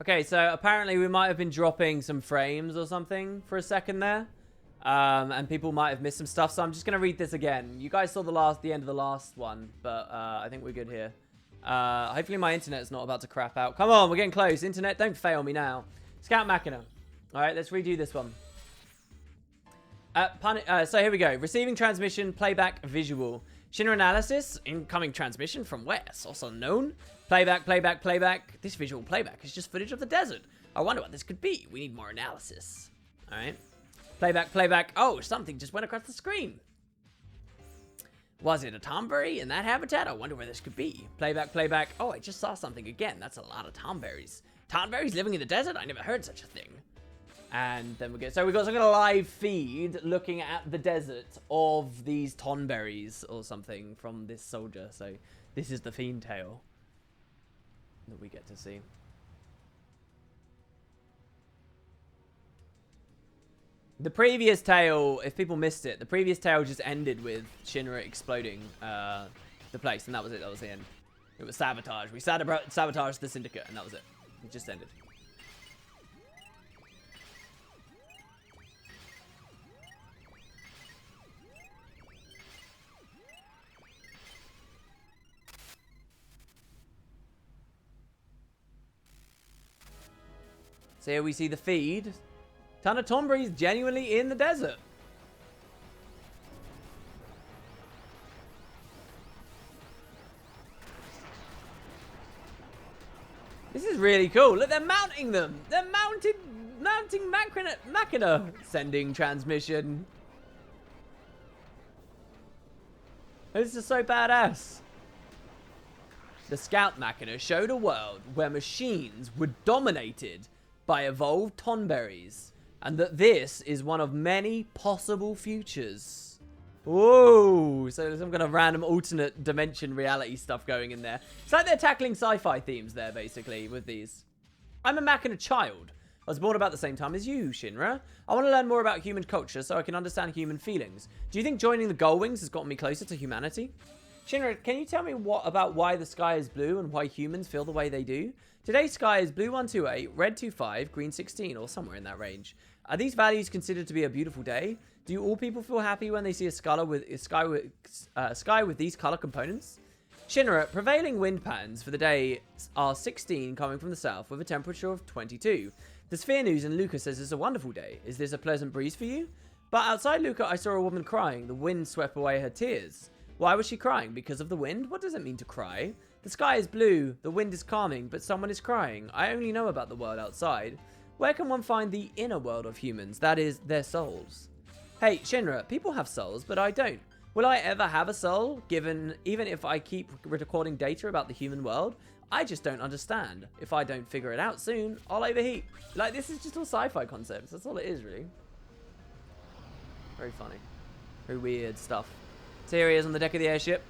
Okay, so apparently we might have been dropping some frames or something for a second there. And people might have missed some stuff, so I'm just going to read this again. You guys saw the end of the last one, but I think we're good here. Hopefully my internet's not about to crap out. Come on, we're getting close. Internet, don't fail me now. Scout Machina. All right, let's redo this one. So here we go. Receiving transmission, playback, visual. Shinra analysis, incoming transmission from where? Source unknown. Playback, playback, playback. This visual playback is just footage of the desert. I wonder what this could be. We need more analysis. All right. Playback, playback. Oh, something just went across the screen. Was it a tomberry in that habitat? I wonder where this could be. Playback, playback. Oh, I just saw something again. That's a lot of tomberries. Tomberries living in the desert? I never heard such a thing. And then we get... So we got some kind of live feed looking at the desert of these tonberries or something from this soldier. So this is the fiend tale that we get to see. The previous tale, if people missed it, the previous tale just ended with Shinra exploding the place, and that was it. That was the end. It was sabotage. We sabotaged the Syndicate, and that was it. It just ended. So here we see the feed. Ton of tomberries genuinely in the desert. This is really cool. Look, they're mounting them. They're mounting Machina. Sending transmission. This is so badass. The Scout Machina showed a world where machines were dominated by evolved tonberries, and that this is one of many possible futures. Whoa! So there's some kind of random alternate dimension reality stuff going in there. It's like they're tackling sci-fi themes there, basically, with these. I'm a Machina child. I was born about the same time as you, Shinra. I want to learn more about human culture so I can understand human feelings. Do you think joining the Gullwings has gotten me closer to humanity? Shinra, can you tell me about why the sky is blue and why humans feel the way they do? Today's sky is blue 128, red 25, green 16, or somewhere in that range. Are these values considered to be a beautiful day? Do all people feel happy when they see a sky with these color components? Shinra, prevailing wind patterns for the day are 16 coming from the south with a temperature of 22. The Sphere News and Luca says it's a wonderful day. Is this a pleasant breeze for you? But outside Luca, I saw a woman crying. The wind swept away her tears. Why was she crying? Because of the wind? What does it mean to cry? The sky is blue, the wind is calming, but someone is crying. I only know about the world outside. Where can one find the inner world of humans? That is, their souls. Hey, Shinra, people have souls, but I don't. Will I ever have a soul, even if I keep recording data about the human world? I just don't understand. If I don't figure it out soon, I'll overheat. Like, this is just all sci-fi concepts. That's all it is, really. Very funny. Very weird stuff. So here he is on the deck of the airship.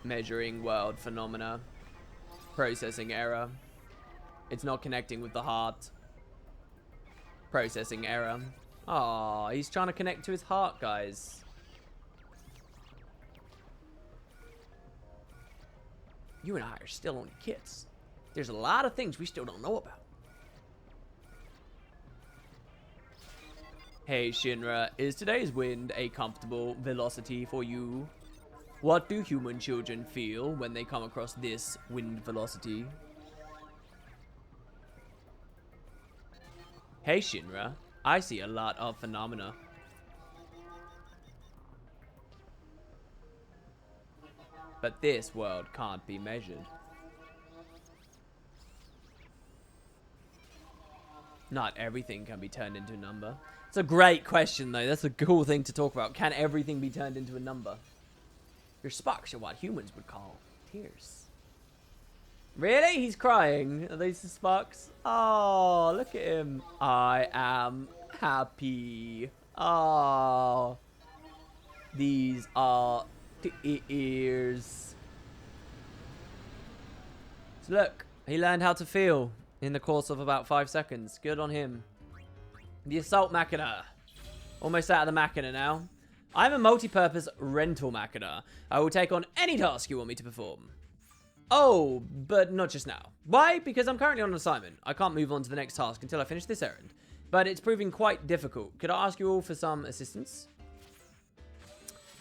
Measuring world phenomena. Processing error. It's not connecting with the heart. Processing error. Aw, he's trying to connect to his heart, guys. You and I are still only kids. There's a lot of things we still don't know about. Hey Shinra, is today's wind a comfortable velocity for you? What do human children feel when they come across this wind velocity? Hey Shinra, I see a lot of phenomena. But this world can't be measured. Not everything can be turned into a number. It's a great question, though. That's a cool thing to talk about. Can everything be turned into a number? Your sparks are what humans would call tears. Really? He's crying. Are these the sparks? Oh, look at him. I am happy. Oh. These are tears. So look, he learned how to feel in the course of about 5 seconds. Good on him. The Assault Machina. Almost out of the Machina now. I'm a multi-purpose rental machina. I will take on any task you want me to perform. Oh, but not just now. Why? Because I'm currently on an assignment. I can't move on to the next task until I finish this errand. But it's proving quite difficult. Could I ask you all for some assistance?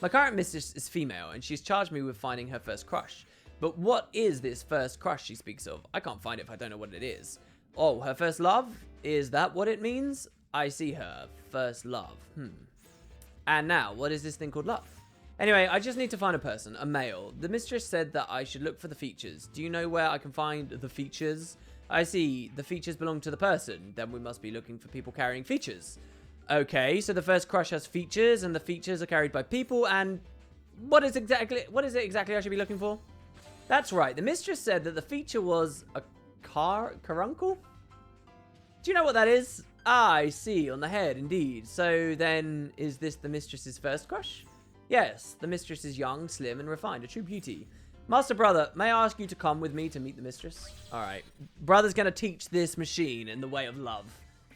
My current mistress is female, and she's charged me with finding her first crush. But what is this first crush she speaks of? I can't find it if I don't know what it is. Oh, her first love? Is that what it means? I see her. First love. And now, what is this thing called love? Anyway, I just need to find a person, a male. The mistress said that I should look for the features. Do you know where I can find the features? I see. The features belong to the person. Then we must be looking for people carrying features. Okay, so the first crush has features, and the features are carried by people, and what is it exactly I should be looking for? That's right. The mistress said that the feature was a caruncle? Do you know what that is? Ah, I see. On the head, indeed. So then, is this the mistress's first crush? Yes, the mistress is young, slim, and refined, a true beauty. Master Brother, may I ask you to come with me to meet the mistress? Alright, Brother's gonna teach this machine in the way of love.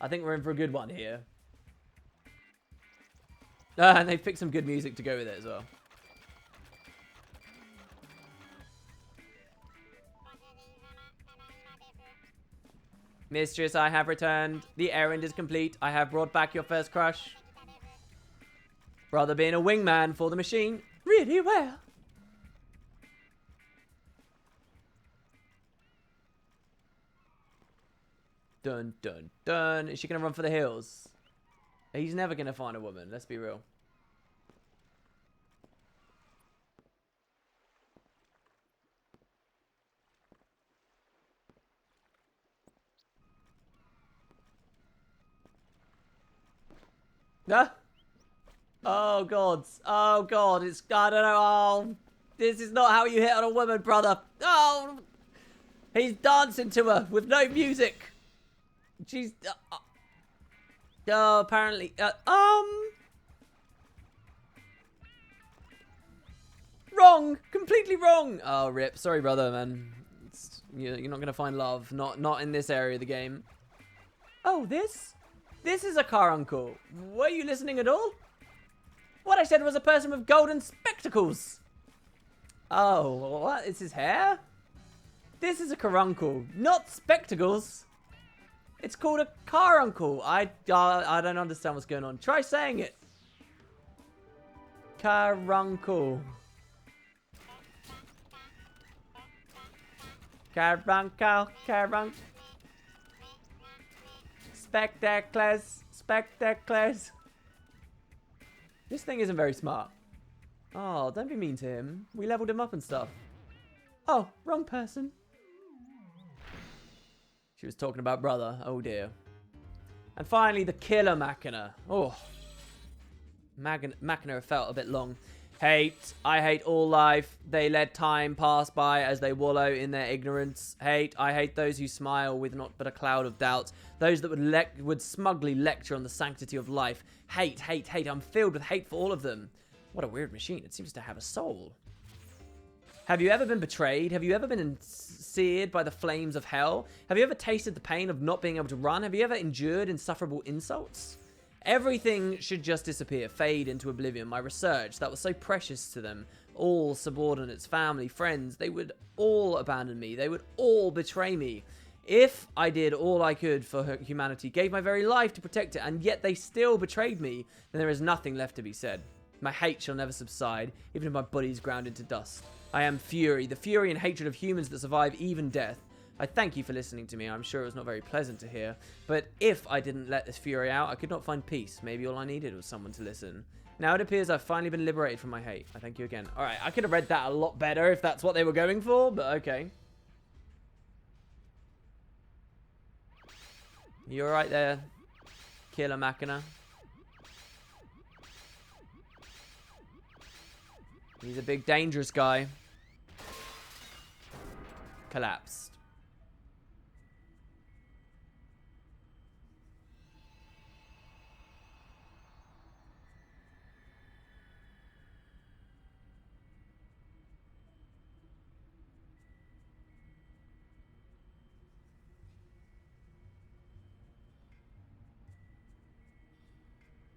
I think we're in for a good one here. And they picked some good music to go with it as well. Mistress, I have returned. The errand is complete. I have brought back your first crush. Brother being a wingman for the machine. Really well. Dun, dun, dun. Is she going to run for the hills? He's never going to find a woman. Let's be real. Ah. Oh, God. Oh, God. It's... I don't know. Oh, this is not how you hit on a woman, brother. Oh. He's dancing to her with no music. She's... oh, apparently... Wrong. Completely wrong. Oh, rip. Sorry, brother, man. You're not going to find love. Not in this area of the game. Oh, this? This is a caruncle. Were you listening at all? What I said was a person with golden spectacles. Oh, what? Is his hair? This is a caruncle, not spectacles. It's called a caruncle. I don't understand what's going on. Try saying it. Caruncle. Caruncle. Caruncle. Spectacles. Spectacles. This thing isn't very smart. Oh, don't be mean to him. We leveled him up and stuff. Oh, wrong person. She was talking about brother. Oh, dear. And finally, the killer machina. Oh. Machina felt a bit long. Hate. I hate all life. They let time pass by as they wallow in their ignorance. Hate. I hate those who smile with not but a cloud of doubt. Those that would smugly lecture on the sanctity of life. Hate, hate, hate. I'm filled with hate for all of them. What a weird machine. It seems to have a soul. Have you ever been betrayed? Have you ever been seared by the flames of hell? Have you ever tasted the pain of not being able to run? Have you ever endured insufferable insults? Everything should just disappear, fade into oblivion. My research, that was so precious to them. All subordinates, family, friends, they would all abandon me. They would all betray me. If I did all I could for humanity, gave my very life to protect it, and yet they still betrayed me, then there is nothing left to be said. My hate shall never subside, even if my body is ground into dust. I am fury, the fury and hatred of humans that survive even death. I thank you for listening to me. I'm sure it was not very pleasant to hear. But if I didn't let this fury out, I could not find peace. Maybe all I needed was someone to listen. Now it appears I've finally been liberated from my hate. I thank you again. Alright, I could have read that a lot better if that's what they were going for, but okay. You alright there, Killer Machina? He's a big dangerous guy. Collapsed.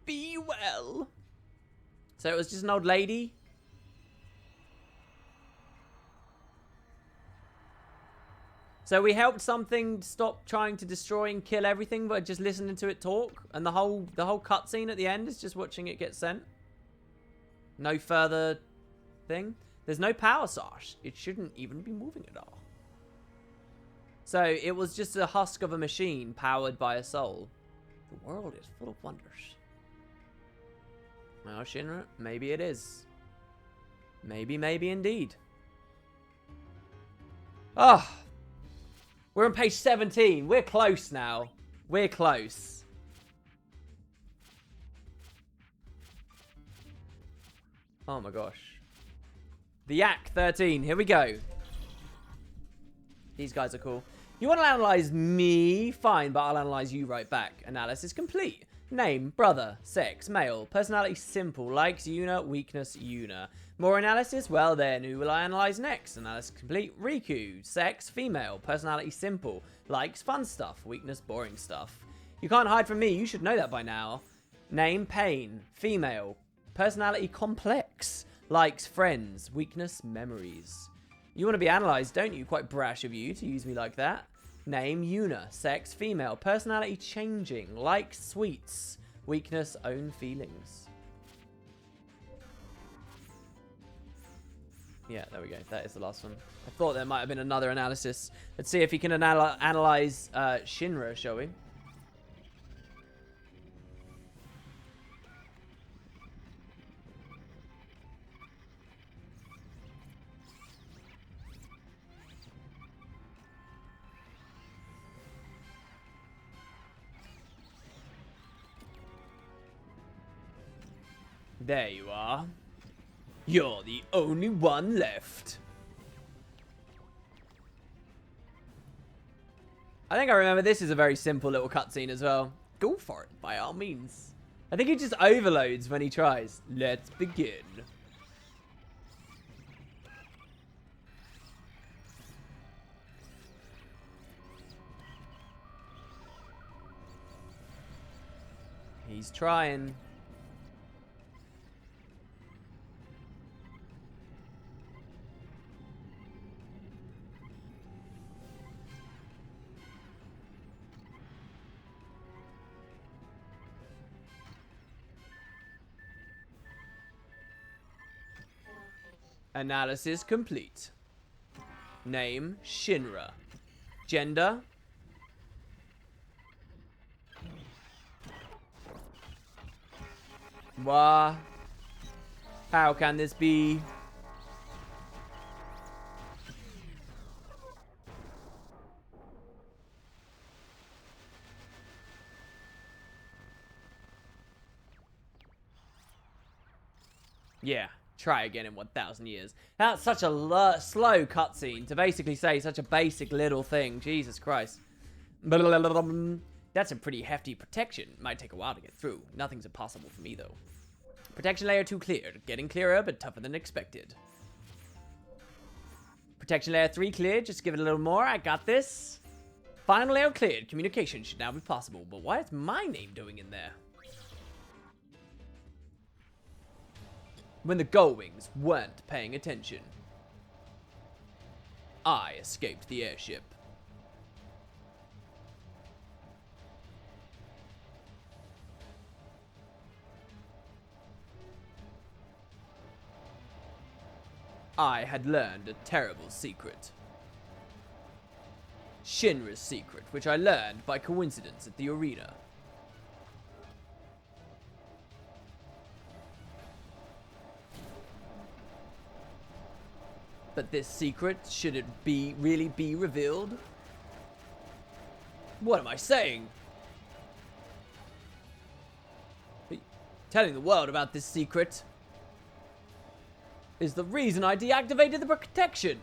Be well. So it was just an old lady? So we helped something stop trying to destroy and kill everything by just listening to it talk, and the whole cutscene at the end is just watching it get sent. No further thing. There's no power source. It shouldn't even be moving at all. So it was just a husk of a machine powered by a soul. The world is full of wonders. Well, Shinra, maybe it is. Maybe indeed. Oh. We're on page 17. We're close now. We're close. Oh my gosh. The Yak 13. Here we go. These guys are cool. You want to analyze me? Fine, but I'll analyze you right back. Analysis complete. Name, brother. Sex, male. Personality, simple. Likes, Yuna. Weakness, Yuna. More analysis? Well then, who will I analyze next? Analysis complete. Riku. Sex, female. Personality, simple. Likes, fun stuff. Weakness, boring stuff. You can't hide from me. You should know that by now. Name, Pain. Female. Personality, complex. Likes, friends. Weakness, memories. You want to be analyzed, don't you? Quite brash of you to use me like that. Name, Yuna. Sex, female. Personality, changing. Likes, sweets. Weakness, own feelings. Yeah, there we go. That is the last one. I thought there might have been another analysis. Let's see if he can analyze Shinra, shall we? There you are. You're the only one left. I think I remember this is a very simple little cutscene as well. Go for it, by all means. I think he just overloads when he tries. Let's begin. He's trying. Analysis complete. Name, Shinra. Gender. Wah. How can this be? Yeah. Try again in 1,000 years. That's such a slow cutscene to basically say such a basic little thing. Jesus Christ. That's a pretty hefty protection. Might take a while to get through. Nothing's impossible for me, though. Protection layer 2 cleared. Getting clearer, but tougher than expected. Protection layer 3 cleared. Just give it a little more. I got this. Final layer cleared. Communication should now be possible. But why is my name doing in there? When the Gullwings weren't paying attention, I escaped the airship. I had learned a terrible secret. Shinra's secret, which I learned by coincidence at the arena. But this secret, should it really be revealed? What am I saying? Telling the world about this secret is the reason I deactivated the protection.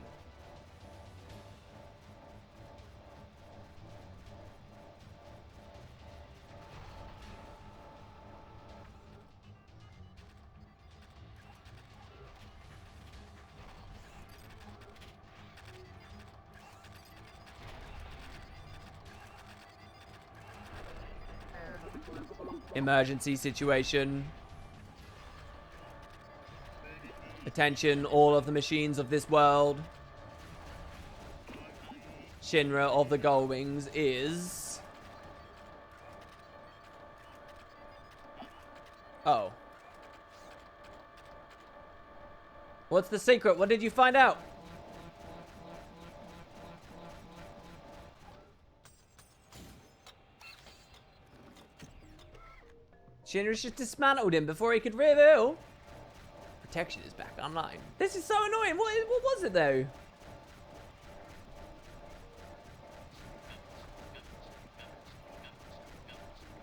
Emergency situation. Attention, all of the machines of this world. Shinra of the Gullwings is... Oh. What's the secret? What did you find out? Shinra's just dismantled him before he could reveal. Protection is back online. This is so annoying. What was it though?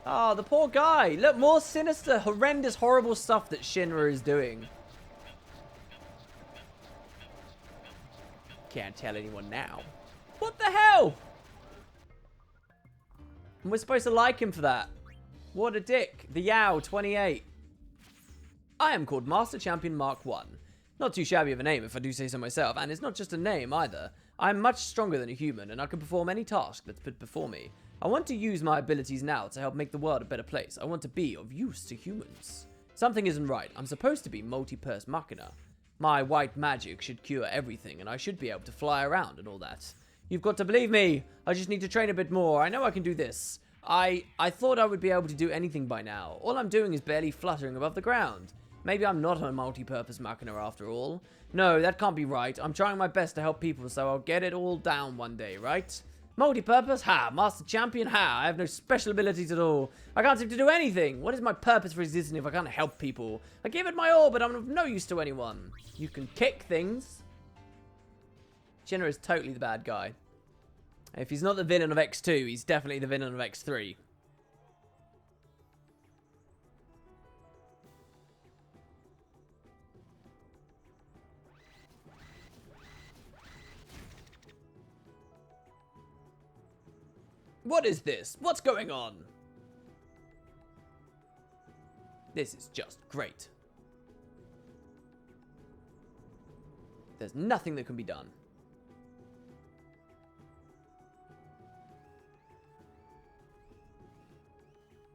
Oh, the poor guy. Look, more sinister, horrendous, horrible stuff that Shinra is doing. Can't tell anyone now. What the hell? And we're supposed to like him for that. What a dick. The Yao, 28. I am called Master Champion Mark 1. Not too shabby of a name if I do say so myself, and it's not just a name either. I am much stronger than a human, and I can perform any task that's put before me. I want to use my abilities now to help make the world a better place. I want to be of use to humans. Something isn't right. I'm supposed to be multi-purse machina. My white magic should cure everything, and I should be able to fly around and all that. You've got to believe me. I just need to train a bit more. I know I can do this. I thought I would be able to do anything by now. All I'm doing is barely fluttering above the ground. Maybe I'm not a multi-purpose machina after all. No, that can't be right. I'm trying my best to help people, so I'll get it all down one day, right? Multi-purpose? Ha! Master Champion? Ha! I have no special abilities at all. I can't seem to do anything. What is my purpose for existing if I can't help people? I give it my all, but I'm of no use to anyone. You can kick things. Shinra is totally the bad guy. If he's not the villain of X-2, he's definitely the villain of X-3. What is this? What's going on? This is just great. There's nothing that can be done.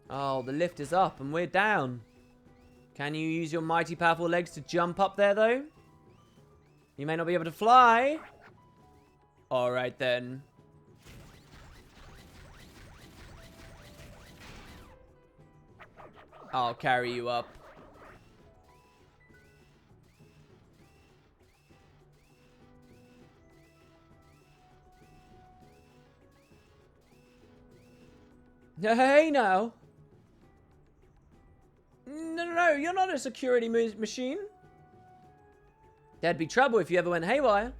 Oh, the lift is up and we're down. Can you use your mighty powerful legs to jump up there, though? You may not be able to fly. Alright, then. I'll carry you up. Hey, now. No, you're not a security machine. There'd be trouble if you ever went haywire.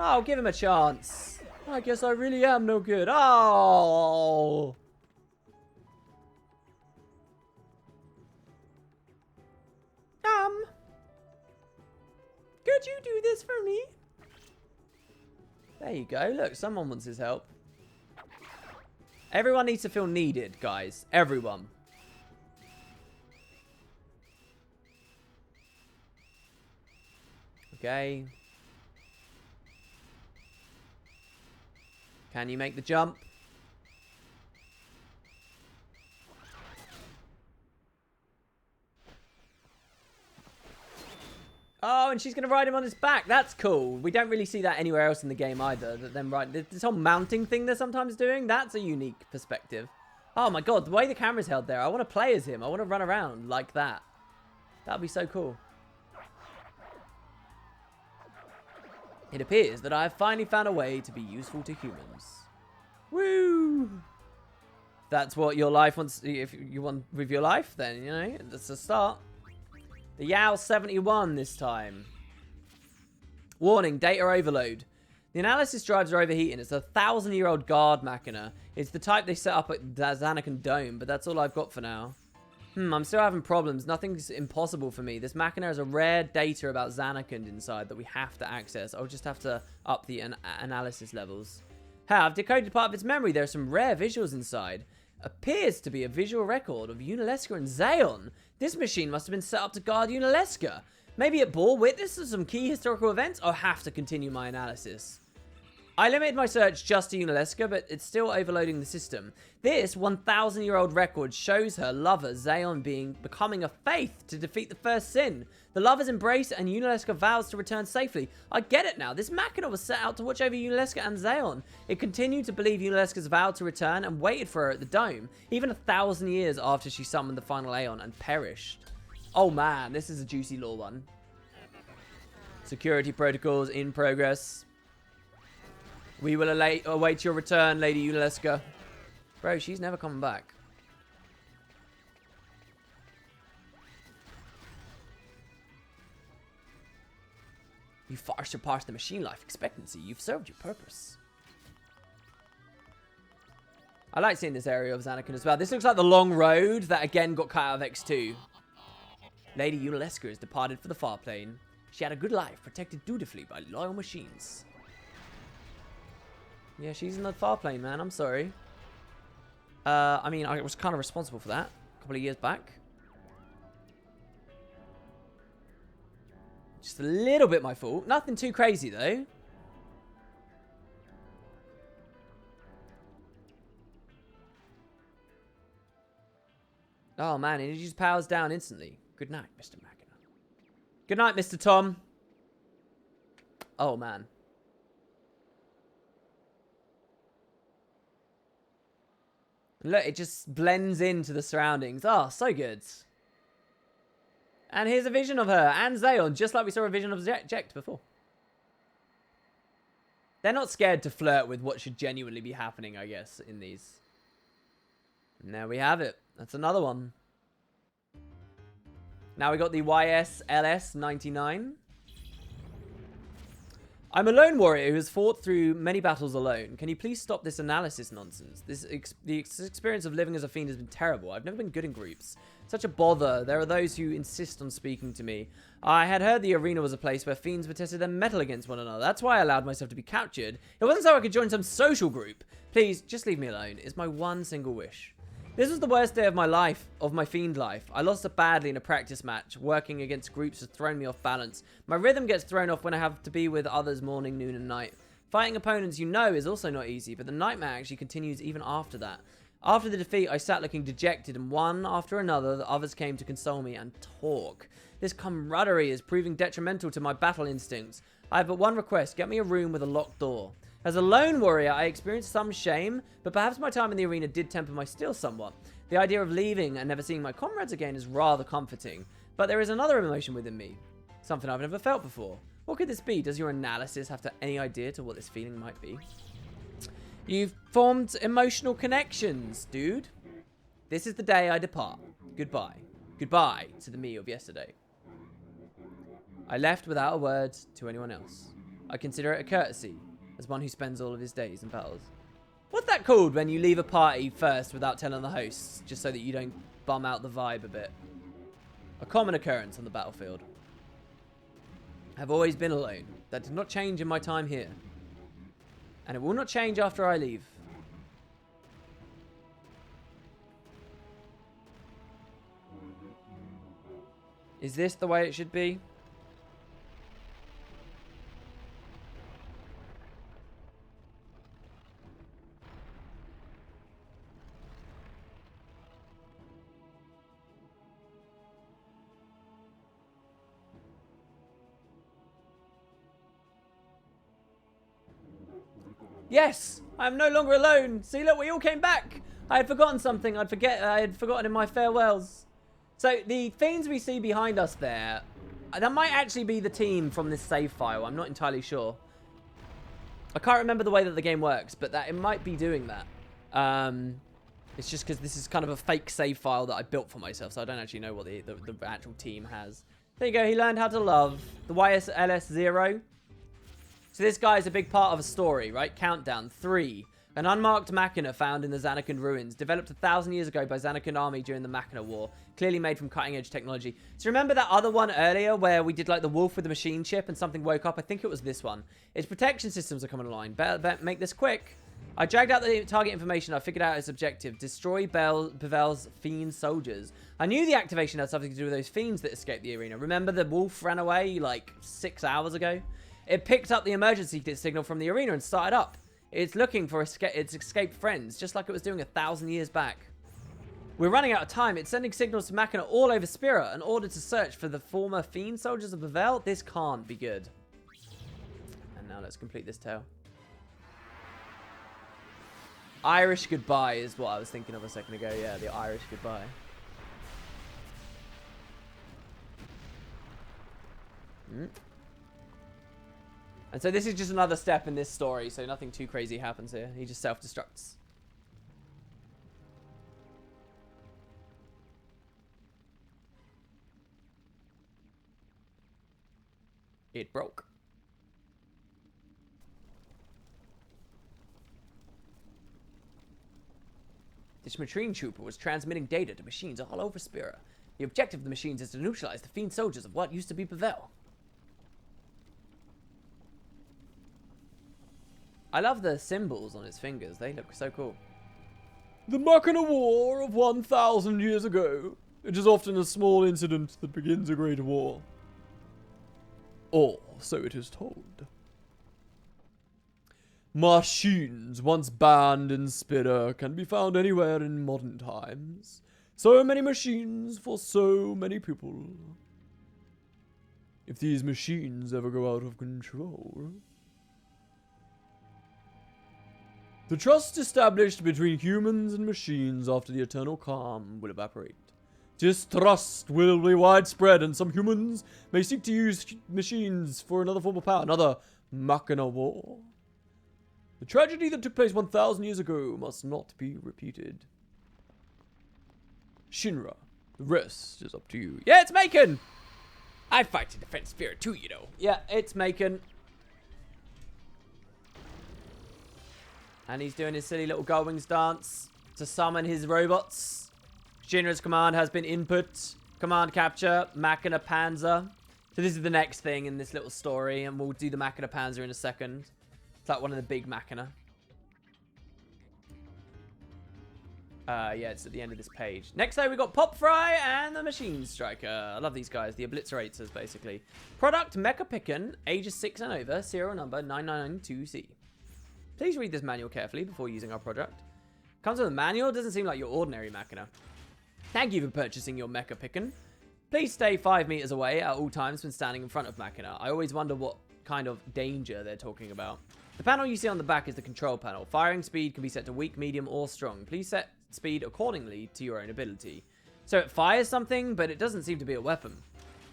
Oh, give him a chance. I guess I really am no good. Oh. Could you do this for me? There you go. Look, someone wants his help. Everyone needs to feel needed, guys. Everyone. Okay. Can you make the jump? Oh, and she's going to ride him on his back. That's cool. We don't really see that anywhere else in the game either. That them this whole mounting thing they're sometimes doing, that's a unique perspective. Oh my god, the way the camera's held there. I want to play as him. I want to run around like that. That'd be so cool. It appears that I have finally found a way to be useful to humans. Woo! That's what your life wants. If you want with your life, then, you know, that's a start. The Yao 71 this time. Warning, data overload. The analysis drives are overheating. It's a 1,000-year-old guard machina. It's the type they set up at Zanakan Dome, but that's all I've got for now. I'm still having problems. Nothing's impossible for me. This machina has a rare data about Zanakan inside that we have to access. I'll just have to up the analysis levels. I've decoded part of its memory. There are some rare visuals inside. Appears to be a visual record of Unalesca and Zayon. This machine must have been set up to guard Unalesca. Maybe it bore witness to some key historical events. I'll have to continue my analysis. I limited my search just to Unalesca, but it's still overloading the system. This 1,000-year-old record shows her lover, Xeon, becoming a faith to defeat the first sin. The lovers embrace and Unalesca vows to return safely. I get it now. This Machina was set out to watch over Unalesca and Xeon. It continued to believe Unalesca's vow to return and waited for her at the dome, even 1,000 years after she summoned the final Aeon and perished. Oh man, this is a juicy lore one. Security protocols in progress. We will await your return, Lady Unalesca. Bro, she's never coming back. You far surpassed the machine life expectancy. You've served your purpose. I like seeing this area of Zanarkand as well. This looks like the long road that again got cut out of X-2. Lady Unalesca has departed for the far plane. She had a good life, protected dutifully by loyal machines. Yeah, she's in the far plane, man. I'm sorry. I mean, I was kind of responsible for that a couple of years back. Just a little bit my fault. Nothing too crazy, though. Oh, man. It just powers down instantly. Good night, Mr. Machina. Good night, Mr. Tom. Oh, man. Look, it just blends into the surroundings. Oh, so good. And here's a vision of her and Xeon, just like we saw a vision of Jekt before. They're not scared to flirt with what should genuinely be happening, I guess, in these. And there we have it. That's another one. Now we got the YSLS 99. I'm a lone warrior who has fought through many battles alone. Can you please stop this analysis nonsense? The experience of living as a fiend has been terrible. I've never been good in groups. Such a bother. There are those who insist on speaking to me. I had heard the arena was a place where fiends were tested their mettle against one another. That's why I allowed myself to be captured. It wasn't so I could join some social group. Please, just leave me alone. It's my one single wish. This was the worst day of my life, of my fiend life. I lost it badly in a practice match. Working against groups has thrown me off balance. My rhythm gets thrown off when I have to be with others morning, noon, and night. Fighting opponents you know is also not easy, but the nightmare actually continues even after that. After the defeat, I sat looking dejected, and one after another, the others came to console me and talk. This camaraderie is proving detrimental to my battle instincts. I have but one request. Get me a room with a locked door. As a lone warrior, I experienced some shame, but perhaps my time in the arena did temper my steel somewhat. The idea of leaving and never seeing my comrades again is rather comforting. But there is another emotion within me. Something I've never felt before. What could this be? Does your analysis have any idea to what this feeling might be? You've formed emotional connections, dude. This is the day I depart. Goodbye. Goodbye to the me of yesterday. I left without a word to anyone else. I consider it a courtesy, as one who spends all of his days in battles. What's that called when you leave a party first without telling the hosts, just so that you don't bum out the vibe a bit? A common occurrence on the battlefield. I've always been alone. That did not change in my time here. And it will not change after I leave. Is this the way it should be? Yes, I am no longer alone. See, look, we all came back. I had forgotten something. I had forgotten in my farewells. So the fiends we see behind us there, that might actually be the team from this save file. I'm not entirely sure. I can't remember the way that the game works, but that it might be doing that. It's just because this is kind of a fake save file that I built for myself, so I don't actually know what the actual team has. There you go. He learned how to love. The YSLS-0. So this guy is a big part of a story, right? Countdown. 3. An unmarked Machina found in the Zanarkand ruins, developed 1,000 years ago by Zanarkand army during the Machina War, clearly made from cutting-edge technology. So remember that other one earlier where we did like the wolf with the machine chip and something woke up? I think it was this one. Its protection systems are coming online. Better make this quick. I dragged out the target information. I figured out its objective. Destroy Bevel's fiend soldiers. I knew the activation had something to do with those fiends that escaped the arena. Remember the wolf ran away like 6 hours ago? It picked up the emergency signal from the arena and started up. It's looking for its escaped friends, just like it was doing 1,000 years back. We're running out of time. It's sending signals to Machina all over Spira in order to search for the former fiend soldiers of Bavel. This can't be good. And now let's complete this tale. Irish goodbye is what I was thinking of a second ago. Yeah, the Irish goodbye. And so this is just another step in this story, so nothing too crazy happens here. He just self-destructs. It broke. This machine trooper was transmitting data to machines all over Spira. The objective of the machines is to neutralize the fiend soldiers of what used to be Bavel. I love the symbols on his fingers. They look so cool. The Machina War of 1,000 years ago. It is often a small incident that begins a great war. Or so it is told. Machines, once banned in Spira, can be found anywhere in modern times. So many machines for so many people. If these machines ever go out of control... The trust established between humans and machines after the eternal calm will evaporate. Distrust will be widespread, and some humans may seek to use machines for another form of power, another Machina War. The tragedy that took place 1,000 years ago must not be repeated. Shinra, the rest is up to you. Yeah, it's Macon! I fight to defend Spirit too, you know. Yeah, it's Macon. And he's doing his silly little Gullwings dance to summon his robots. Shinra's command has been input. Command capture, Machina Panzer. So this is the next thing in this little story, and we'll do the Machina Panzer in a second. It's like one of the big Machina. Yeah, it's at the end of this page. Next though, we got Pop Fry and the Machine Striker. I love these guys, the Obliterators, basically. Product, Mecha Picken, ages 6 and over, serial number 9992C. Please read this manual carefully before using our product. Comes with a manual, doesn't seem like your ordinary Machina. Thank you for purchasing your Mecha Picken. Please stay 5 meters away at all times when standing in front of Machina. I always wonder what kind of danger they're talking about. The panel you see on the back is the control panel. Firing speed can be set to weak, medium, or strong. Please set speed accordingly to your own ability. So it fires something, but it doesn't seem to be a weapon.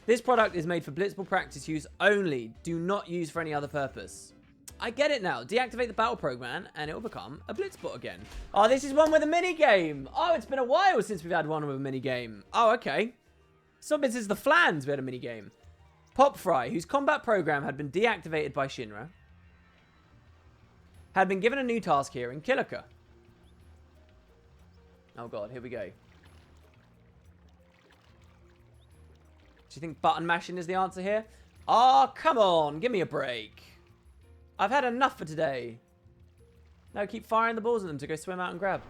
This product is made for blitzball practice use only. Do not use for any other purpose. I get it now. Deactivate the battle program and it will become a blitzbot again. Oh, this is one with a minigame. Oh, it's been a while since we've had one with a minigame. Oh, okay. So this is the Flans we had a minigame. Pop Fry, whose combat program had been deactivated by Shinra, had been given a new task here in Kilika. Oh god, here we go. Do you think button mashing is the answer here? Oh, come on. Give me a break. I've had enough for today. No, keep firing the balls at them to go swim out and grab.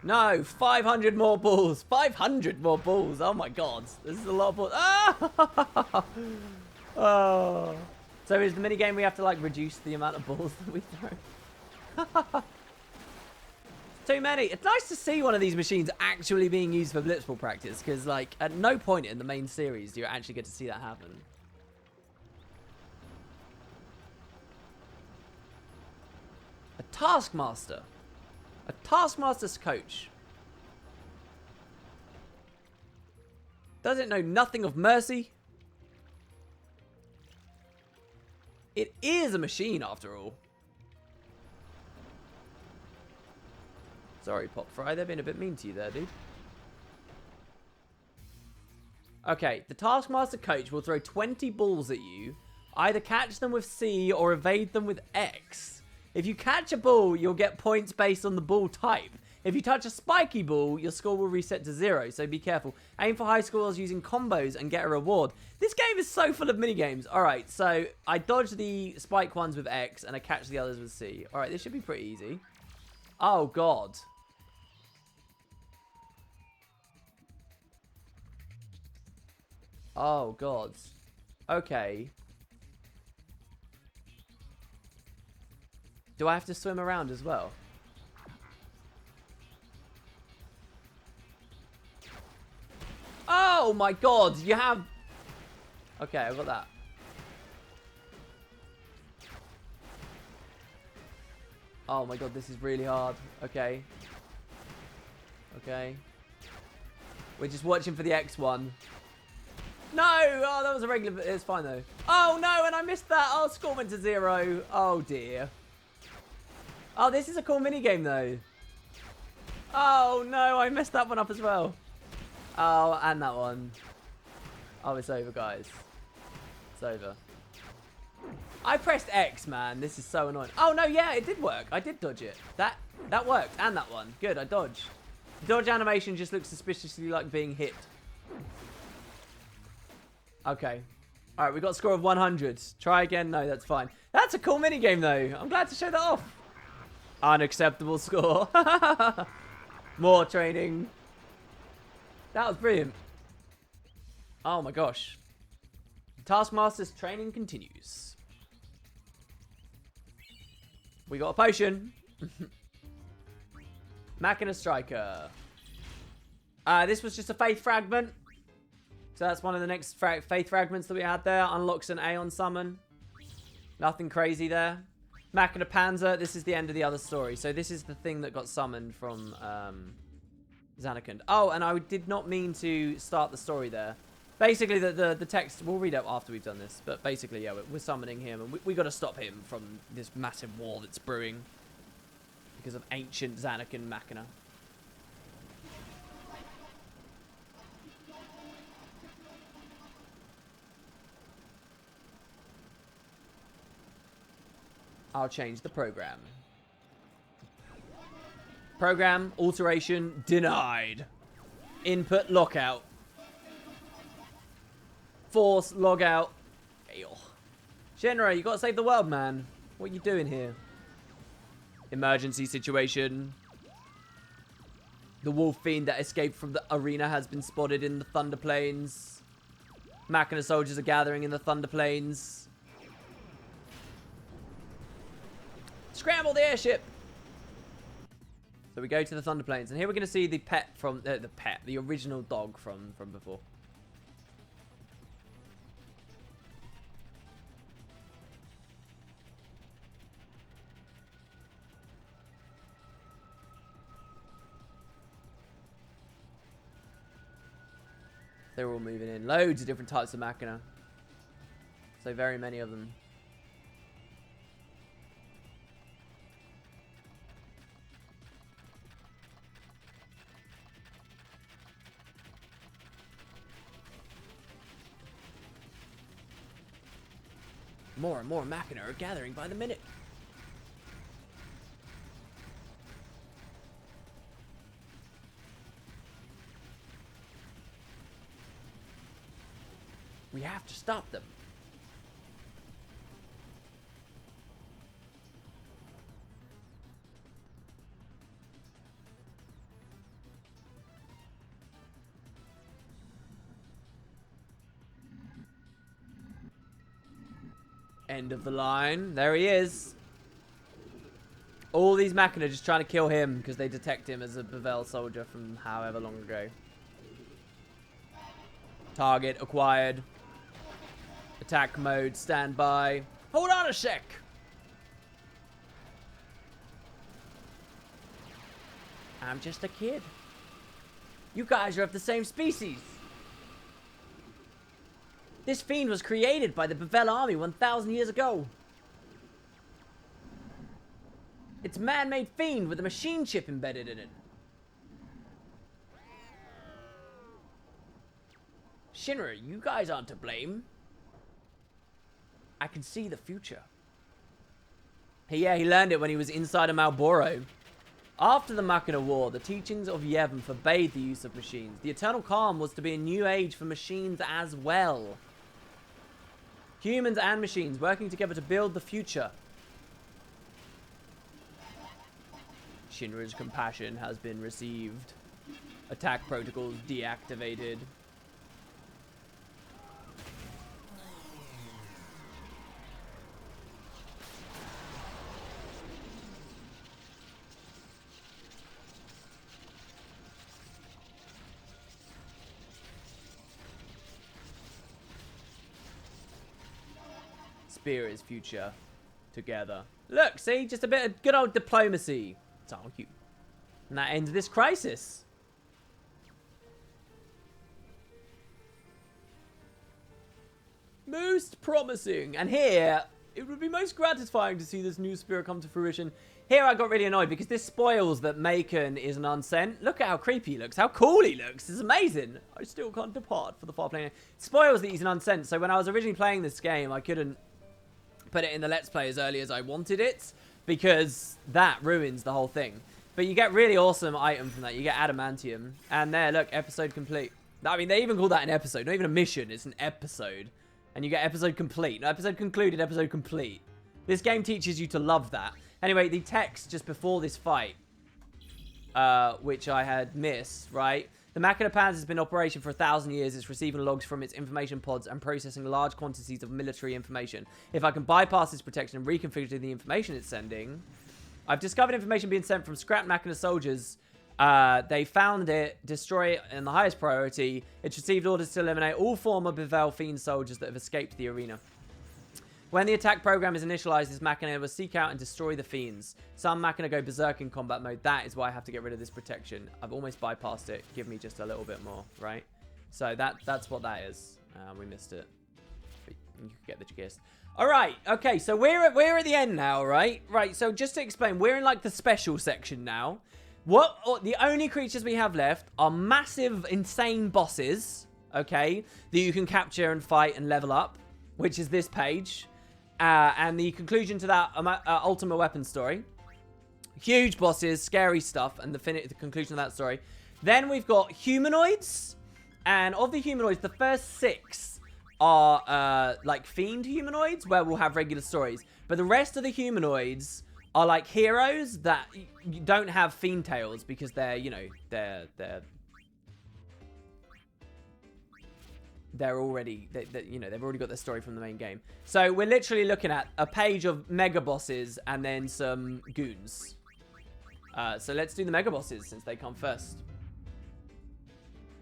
No, 500 more balls. 500 more balls. Oh my god. This is a lot of balls. Ah! Oh. So is the minigame we have to like reduce the amount of balls that we throw? Too many. It's nice to see one of these machines actually being used for blitzball practice, because like at no point in the main series do you actually get to see that happen. A Taskmaster. A Taskmaster's coach. Does it know nothing of mercy? It is a machine, after all. Sorry, Pop Fry. They're being a bit mean to you there, dude. Okay, the Taskmaster coach will throw 20 balls at you. Either catch them with C or evade them with X. If you catch a ball, you'll get points based on the ball type. If you touch a spiky ball, your score will reset to 0, so be careful. Aim for high scores using combos and get a reward. This game is so full of minigames. Alright, so I dodge the spike ones with X and I catch the others with C. Alright, this should be pretty easy. Oh, God. Oh, God. Okay. Do I have to swim around as well? Oh my God, you have... Okay, I got that. Oh my God, this is really hard. Okay. Okay. We're just watching for the X1. No! Oh, that was a regular... It's fine though. Oh no, and I missed that. Oh, score went to 0. Oh dear. Oh, this is a cool minigame though. Oh no, I messed that one up as well. Oh, and that one. Oh, it's over, guys. It's over. I pressed X, man. This is so annoying. Oh, no, yeah, it did work. I did dodge it. That worked. And that one. Good, I dodged. The dodge animation just looks suspiciously like being hit. Okay. All right, we got a score of 100. Try again. No, that's fine. That's a cool minigame, though. I'm glad to show that off. Unacceptable score. More training. That was brilliant. Oh my gosh. Taskmaster's training continues. We got a potion. Machina Striker. This was just a faith fragment. So that's one of the next faith fragments that we had there. Unlocks an Aeon summon. Nothing crazy there. Machina Panzer. This is the end of the other story. So this is the thing that got summoned from... Zanarkand. Oh, and I did not mean to start the story there. Basically, the text, we'll read it after we've done this, but basically, yeah, we're summoning him, and we got to stop him from this massive war that's brewing because of ancient Zanarkand Machina. I'll change the program. Program alteration denied. Input lockout. Force logout. Fail. Shinra, you gotta save the world, man. What are you doing here? Emergency situation. The wolf fiend that escaped from the arena has been spotted in the Thunder Plains. Machina soldiers are gathering in the Thunder Plains. Scramble the airship! So we go to the Thunder Plains, and here we're going to see the pet from... the original dog from before. They're all moving in. Loads of different types of Machina. So very many of them. More and more Machina are gathering by the minute. We have to stop them. End of the line. There he is. All these Machina just trying to kill him because they detect him as a Bevel soldier from however long ago. Target acquired. Attack mode, standby. Hold on a sec. I'm just a kid. You guys are of the same species. This fiend was created by the Bevel army 1,000 years ago. It's a man-made fiend with a machine chip embedded in it. Shinra, you guys aren't to blame. I can see the future. Hey, yeah, he learned it when he was inside a Malboro. After the Machina War, the teachings of Yevon forbade the use of machines. The Eternal Calm was to be a new age for machines as well. Humans and machines working together to build the future. Shinra's compassion has been received. Attack protocols deactivated. Spear is future together. Look, see, just a bit of good old diplomacy. Thank you. And that ends this crisis. Most promising. And here, it would be most gratifying to see this new spear come to fruition. Here I got really annoyed because this spoils that Macon is an unsent. Look at how creepy he looks, how cool he looks. It's amazing. I still can't depart for the far plane. It spoils that he's an unsent. So when I was originally playing this game, I couldn't put it in the Let's Play as early as I wanted it, because that ruins the whole thing. But you get really awesome item from that. You get adamantium. And there, look, episode complete. I mean, they even call that an episode. Not even a mission, it's an episode. And you get episode complete. No, episode concluded, episode complete. This game teaches you to love that. Anyway, the text just before this fight, which I had missed, right? The Machina Pans has been in operation for 1,000 years. It's receiving logs from its information pods and processing large quantities of military information. If I can bypass this protection and reconfigure the information it's sending... I've discovered information being sent from scrapped Machina soldiers. They found it, destroy it in the highest priority. It's received orders to eliminate all former Bevel Fiend soldiers that have escaped the arena. When the attack program is initialized, this Machina will seek out and destroy the Fiends. Some Machina go berserk in combat mode. That is why I have to get rid of this protection. I've almost bypassed it. Give me just a little bit more, right? So that's what that is. We missed it. But you get the gist. All right. Okay, so we're at the end now, right? Right, so just to explain, we're in like the special section now. The only creatures we have left are massive, insane bosses, okay, that you can capture and fight and level up, which is this page. And the conclusion to that Ultimate Weapon story. Huge bosses, scary stuff, and the conclusion of that story. Then we've got humanoids. And of the humanoids, the first 6 are like fiend humanoids, where we'll have regular stories. But the rest of the humanoids are like heroes that don't have fiend tails because they're, you know, they've already got their story from the main game. So we're literally looking at a page of mega bosses and then some goons. So let's do the mega bosses since they come first.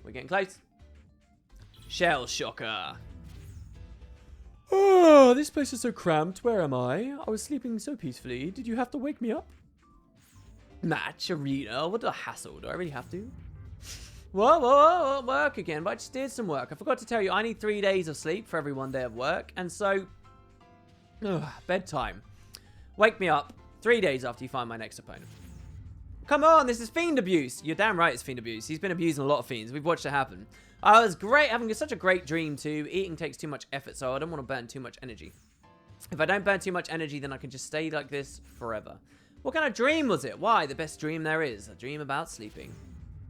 We're getting close. Shell Shocker. Oh, this place is so cramped. Where am I? I was sleeping so peacefully. Did you have to wake me up? Match arena. What a hassle. Do I really have to? Whoa, work again. But I just did some work. I forgot to tell you, I need 3 days of sleep for every 1 day of work. And so, bedtime. Wake me up 3 days after you find my next opponent. Come on, this is fiend abuse. You're damn right it's fiend abuse. He's been abusing a lot of fiends. We've watched it happen. I was great, having such a great dream too. Eating takes too much effort, so I don't want to burn too much energy. If I don't burn too much energy, then I can just stay like this forever. What kind of dream was it? Why? The best dream there is. A dream about sleeping.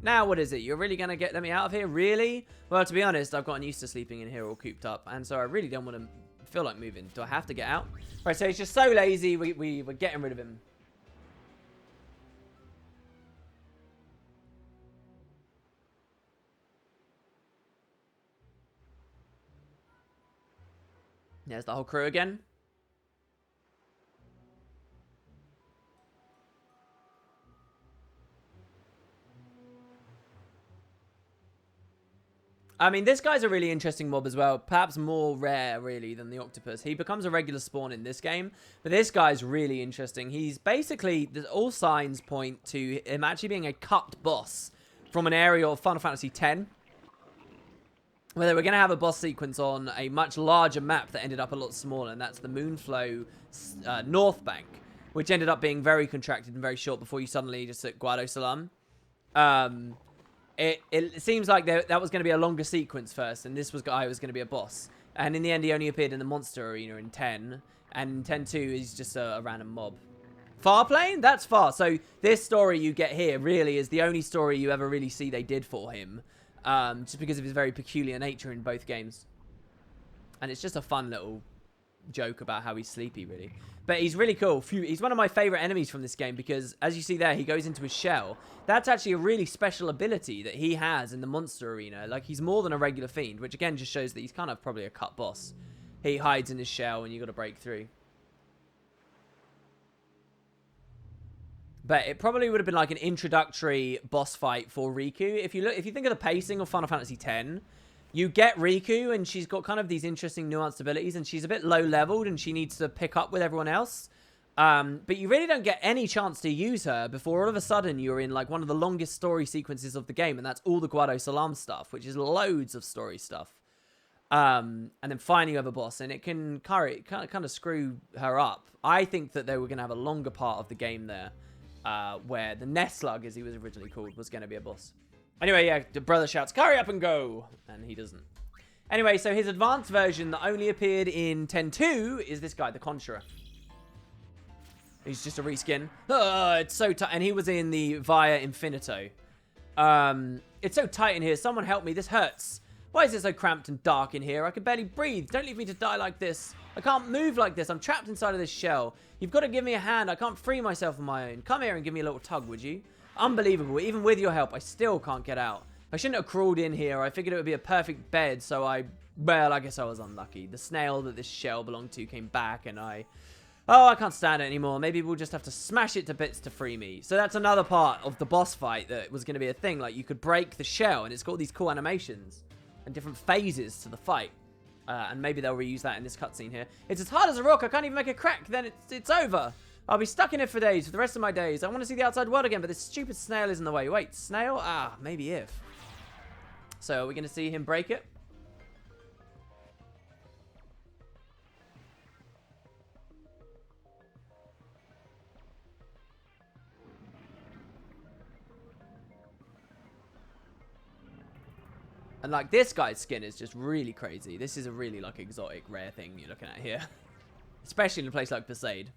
Now, what is it? You're really going to let me out of here? Really? Well, to be honest, I've gotten used to sleeping in here all cooped up, and so I really don't want to feel like moving. Do I have to get out? Right, so he's just so lazy, we're getting rid of him. There's the whole crew again. I mean, this guy's a really interesting mob as well. Perhaps more rare, really, than the octopus. He becomes a regular spawn in this game. But this guy's really interesting. He's basically... all signs point to him actually being a cut boss from an area of Final Fantasy X. Where they were going to have a boss sequence on a much larger map that ended up a lot smaller. And that's the Moonflow North Bank. Which ended up being very contracted and very short before you suddenly just hit Guado Salam. It seems like that was going to be a longer sequence first, and this guy was going to be a boss. And in the end, he only appeared in the monster arena in 10, and in 10-2 he's just a random mob. Far plane? That's far. So this story you get here really is the only story you ever really see they did for him. Just because of his very peculiar nature in both games. And it's just a fun little joke about how he's sleepy, really. But he's really cool. He's one of my favorite enemies from this game because, as you see there, he goes into his shell. That's actually a really special ability that he has in the monster arena. Like, he's more than a regular fiend, which again just shows that he's kind of probably a cut boss. He hides in his shell and you got to break through. But it probably would have been like an introductory boss fight for Riku. If you think of the pacing of Final Fantasy X, you get Riku and she's got kind of these interesting nuanced abilities and she's a bit low leveled and she needs to pick up with everyone else. But you really don't get any chance to use her before all of a sudden you're in like one of the longest story sequences of the game, and that's all the Guado Salam stuff, which is loads of story stuff. And then finally you have a boss, and it can kind of screw her up. I think that they were going to have a longer part of the game there, where the Nesslug, as he was originally called, was going to be a boss. Anyway, yeah, the brother shouts, "Hurry up and go!" And he doesn't. Anyway, so his advanced version that only appeared in 10.2 is this guy, the Conjurer. He's just a reskin. It's so tight. And he was in the Via Infinito. It's so tight in here. Someone help me. This hurts. Why is it so cramped and dark in here? I can barely breathe. Don't leave me to die like this. I can't move like this. I'm trapped inside of this shell. You've got to give me a hand. I can't free myself on my own. Come here and give me a little tug, would you? Unbelievable. Even with your help, I still can't get out. I shouldn't have crawled in here. I figured it would be a perfect bed, so well, I guess I was unlucky. The snail that this shell belonged to came back, and I can't stand it anymore. Maybe we'll just have to smash it to bits to free me. So that's another part of the boss fight that was going to be a thing. Like, you could break the shell, and it's got all these cool animations and different phases to the fight. And maybe they'll reuse that in this cutscene here. It's as hard as a rock. I can't even make a crack. Then it's over. I'll be stuck in it for days, for the rest of my days. I want to see the outside world again, but this stupid snail is in the way. Wait, snail? Ah, maybe if. So are we going to see him break it? And like, this guy's skin is just really crazy. This is a really like exotic, rare thing you're looking at here. Especially in a place like Besaid.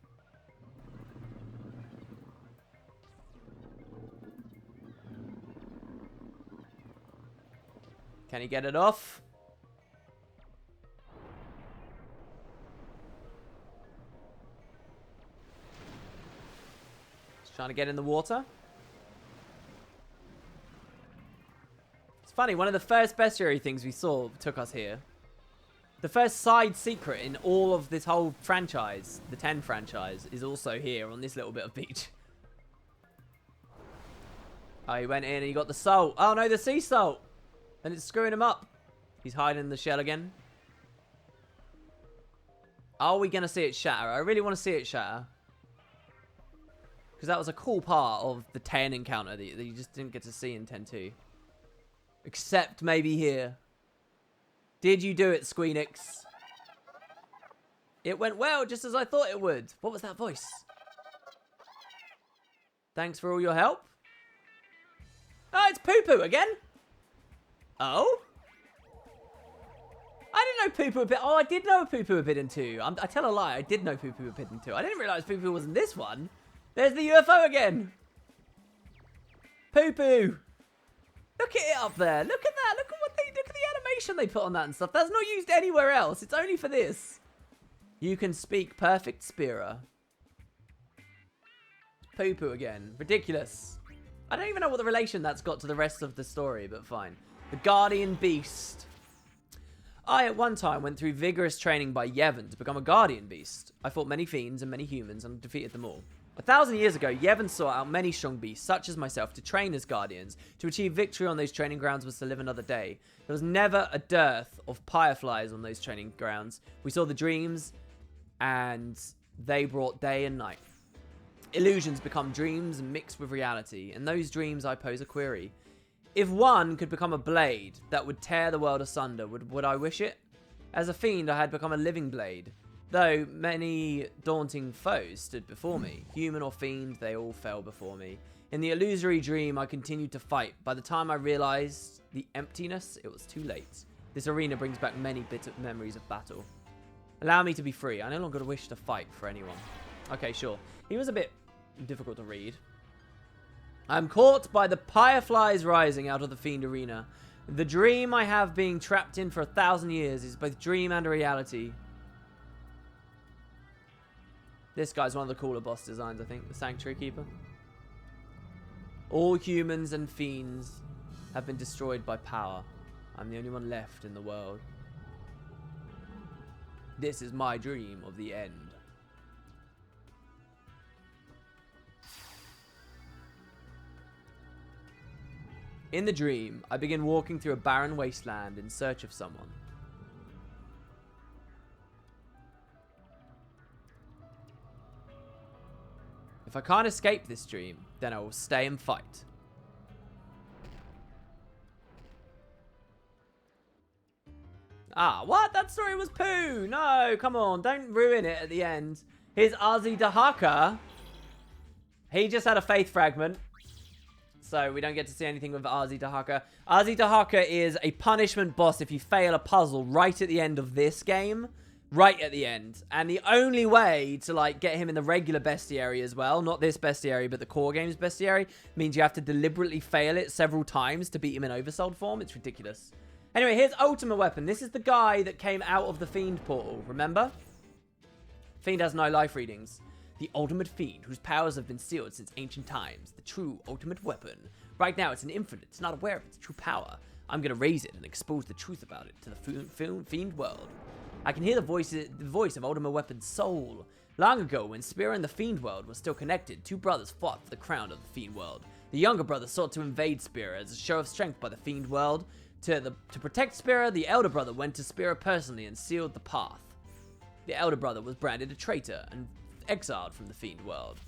Can he get it off? He's trying to get in the water. It's funny, one of the first bestiary things we saw took us here. The first side secret in all of this whole franchise, the 10 franchise, is also here on this little bit of beach. Oh, he went in and he got the salt. Oh no, the sea salt. And it's screwing him up. He's hiding in the shell again. Are we going to see it shatter? I really want to see it shatter. Because that was a cool part of the 10 encounter that you just didn't get to see in 10.2. Except maybe here. Did you do it, Squeenix? It went well, just as I thought it would. What was that voice? Thanks for all your help. Oh, it's Poo Poo again. Oh? I didn't know Poo Poo appeared. Oh, I did know Poo Poo appeared in 2. I tell a lie. I did know Poo Poo appeared in 2. I didn't realise Poo Poo was in this one. There's the UFO again. Poo Poo. Look at it up there. Look at that. Look at the animation they put on that and stuff. That's not used anywhere else. It's only for this. You can speak perfect Spira. Poo Poo again. Ridiculous. I don't even know what the relation that's got to the rest of the story, but fine. The Guardian Beast. I, at one time, went through vigorous training by Yevon to become a Guardian Beast. I fought many fiends and many humans and defeated them all. 1,000 years ago, Yevon sought out many strong beasts, such as myself, to train as Guardians. To achieve victory on those training grounds was to live another day. There was never a dearth of fireflies on those training grounds. We saw the dreams, and they brought day and night. Illusions become dreams and mixed with reality. In those dreams, I pose a query. If one could become a blade that would tear the world asunder, would I wish it? As a fiend, I had become a living blade. Though many daunting foes stood before me, human or fiend, they all fell before me. In the illusory dream, I continued to fight. By the time I realized the emptiness, it was too late. This arena brings back many bitter memories of battle. Allow me to be free. I no longer wish to fight for anyone. Okay, sure. He was a bit difficult to read. I'm caught by the fireflies rising out of the fiend arena. The dream I have being trapped in for 1,000 years is both dream and a reality. This guy's one of the cooler boss designs, I think. The Sanctuary Keeper. All humans and fiends have been destroyed by power. I'm the only one left in the world. This is my dream of the end. In the dream, I begin walking through a barren wasteland in search of someone. If I can't escape this dream, then I will stay and fight. Ah, what? That story was poo! No, come on, don't ruin it at the end. Here's Azi Dahaka. He just had a faith fragment. So we don't get to see anything with Azi Dahaka. Azi Dahaka is a punishment boss if you fail a puzzle right at the end of this game. Right at the end. And the only way to, like, get him in the regular bestiary as well, not this bestiary, but the core game's bestiary, means you have to deliberately fail it several times to beat him in oversold form. It's ridiculous. Anyway, here's Ultimate Weapon. This is the guy that came out of the Fiend portal, remember? Fiend has no life readings. The ultimate fiend, whose powers have been sealed since ancient times. The true ultimate weapon. Right now, it's an infant. It's not aware of its true power. I'm going to raise it and expose the truth about it to the fiend world. I can hear the voice of Ultimate Weapon's soul. Long ago, when Spira and the Fiend world were still connected, two brothers fought for the crown of the Fiend world. The younger brother sought to invade Spira as a show of strength by the Fiend world. To protect Spira, the elder brother went to Spira personally and sealed the path. The elder brother was branded a traitor and exiled from the Fiend world.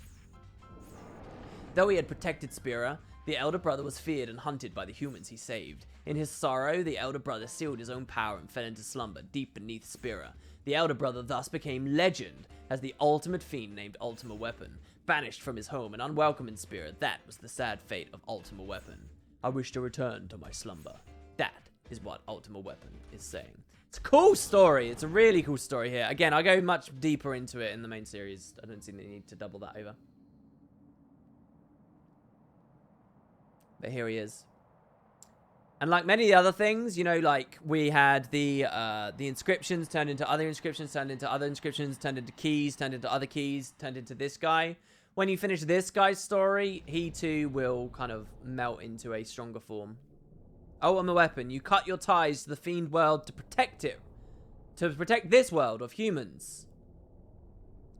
Though he had protected Spira, the elder brother was feared and hunted by the humans he saved. In his sorrow, the elder brother sealed his own power and fell into slumber deep beneath Spira. The elder brother thus became legend as the ultimate fiend named Ultimate Weapon. Banished from his home and unwelcome in Spira, that was the sad fate of Ultimate Weapon. I wish to return to my slumber. That is what Ultimate Weapon is saying. It's a cool story. It's a really cool story here. Again, I go much deeper into it in the main series. I don't see the need to double that over. But here he is. And like many other things, you know, like we had the inscriptions turned into other inscriptions, turned into other inscriptions, turned into keys, turned into other keys, turned into this guy. When you finish this guy's story, he too will kind of melt into a stronger form. Ultimate Weapon, you cut your ties to the Fiend world to protect it. To protect this world of humans.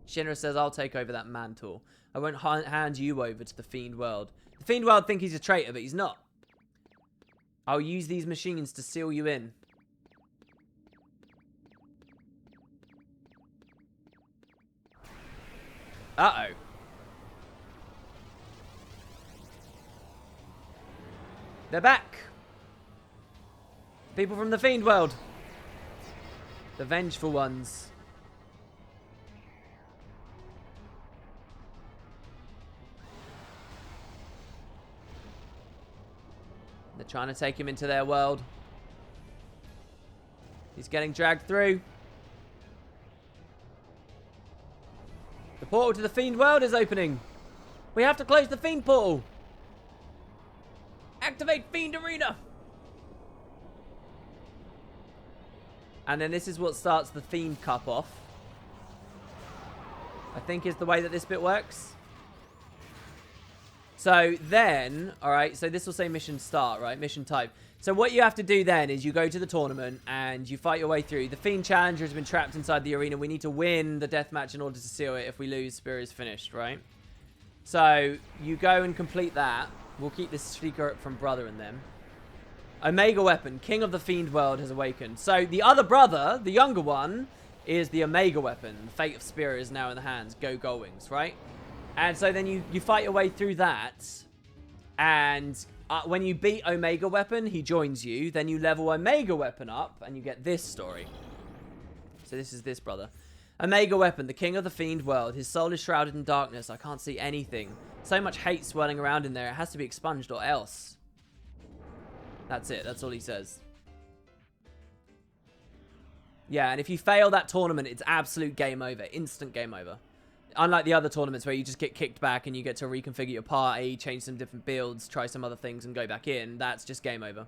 Shinra says, I'll take over that mantle. I won't hand you over to the Fiend world. The Fiend world think he's a traitor, but he's not. I'll use these machines to seal you in. Uh-oh. They're back. People from the Fiend world. The vengeful ones. They're trying to take him into their world. He's getting dragged through. The portal to the Fiend world is opening. We have to close the Fiend portal. Activate Fiend Arena. And then this is what starts the Fiend Cup off. I think is the way that this bit works. So then, alright, so this will say mission start, right? Mission type. So what you have to do then is you go to the tournament and you fight your way through. The Fiend Challenger has been trapped inside the arena. We need to win the deathmatch in order to seal it. If we lose, Spear is finished, right? So you go and complete that. We'll keep this secret from Brother and them. Omega Weapon, King of the Fiend World, has awakened. So the other brother, the younger one, is the Omega Weapon. The fate of Spear is now in the hands. Go Goings, right? And so then you fight your way through that. And when you beat Omega Weapon, he joins you. Then you level Omega Weapon up and you get this story. So this is this brother. Omega Weapon, the King of the Fiend World. His soul is shrouded in darkness. I can't see anything. So much hate swirling around in there. It has to be expunged or else. That's it. That's all he says. Yeah, and if you fail that tournament, it's absolute game over. Instant game over. unlike the other tournaments where you just get kicked back and you get to reconfigure your party, change some different builds, try some other things and go back in, that's just game over.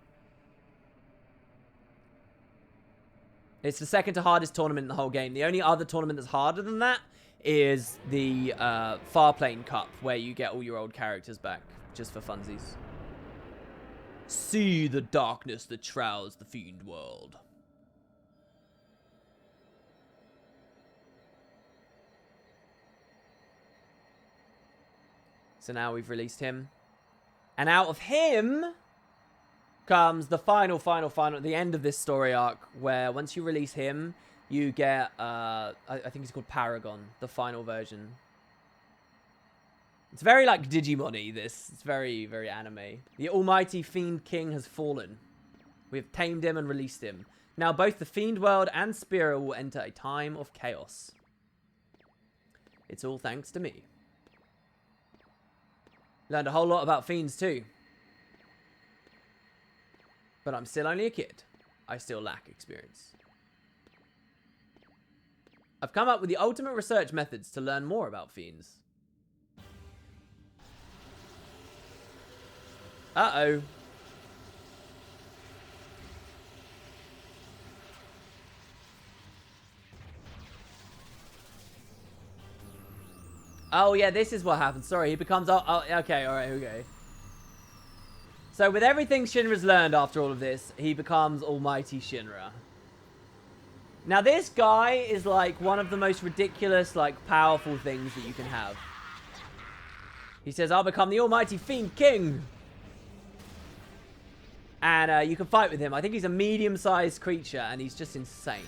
It's the second to hardest tournament in the whole game. The only other tournament that's harder than that is the Farplane Cup, where you get all your old characters back, just for funsies. See the darkness that shrouds the fiend world. So now we've released him. And out of him comes the final, the end of this story arc, where once you release him, you get, I think he's called Paragon, the final version. It's very, like, Digimon-y, this. It's very, very anime. The almighty Fiend King has fallen. We have tamed him and released him. Now both the Fiend World and Spira will enter a time of chaos. It's all thanks to me. Learned a whole lot about fiends too. But I'm still only a kid. I still lack experience. I've come up with the ultimate research methods to learn more about fiends. Uh-oh. Oh, yeah, this is what happens. Sorry, he becomes... Oh, okay, alright, okay. So, with everything Shinra's learned after all of this, he becomes Almighty Shinra. Now, this guy is, like, one of the most ridiculous, like, powerful things that you can have. He says, I'll become the Almighty Fiend King. And you can fight with him. I think he's a medium-sized creature, and he's just insane.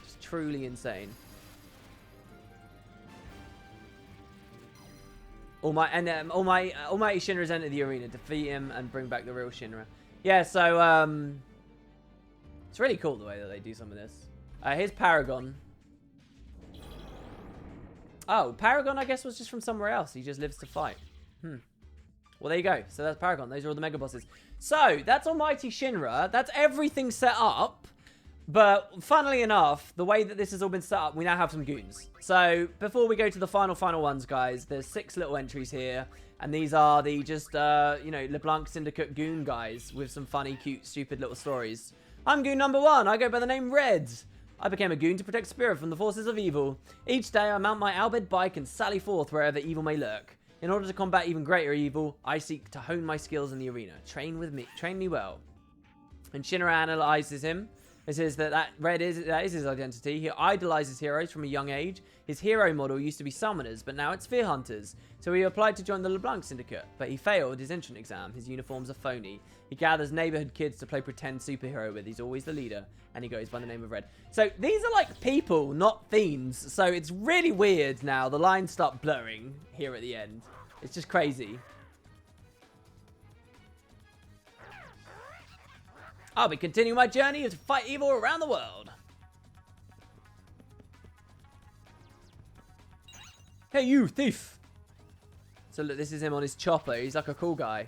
Just truly insane. Almighty Shinra's entered the arena. Defeat him and bring back the real Shinra. Yeah, so, it's really cool the way that they do some of this. Here's Paragon. Oh, Paragon, I guess, was just from somewhere else. He just lives to fight. Well, there you go. So that's Paragon. Those are all the mega bosses. So, that's Almighty Shinra. That's everything set up. But, funnily enough, the way that this has all been set up, we now have some goons. So, before we go to the final ones, guys, there's 6 little entries here. And these are the just, you know, LeBlanc Syndicate goon guys with some funny, cute, stupid little stories. I'm goon number 1. I go by the name Red. I became a goon to protect Spirit from the forces of evil. Each day, I mount my Albed bike and sally forth wherever evil may lurk. In order to combat even greater evil, I seek to hone my skills in the arena. Train me well. And Shinra analyzes him. It says that Red is his identity. He idolizes heroes from a young age. His hero model used to be summoners, but now it's fear hunters. So he applied to join the LeBlanc Syndicate, but he failed his entrance exam. His uniforms are phony. He gathers neighborhood kids to play pretend superhero with. He's always the leader, and he goes by the name of Red. So these are like people, not fiends. So it's really weird now. The lines start blurring here at the end. It's just crazy. I'll be continuing my journey to fight evil around the world. Hey, you thief! So look, this is him on his chopper. He's like a cool guy.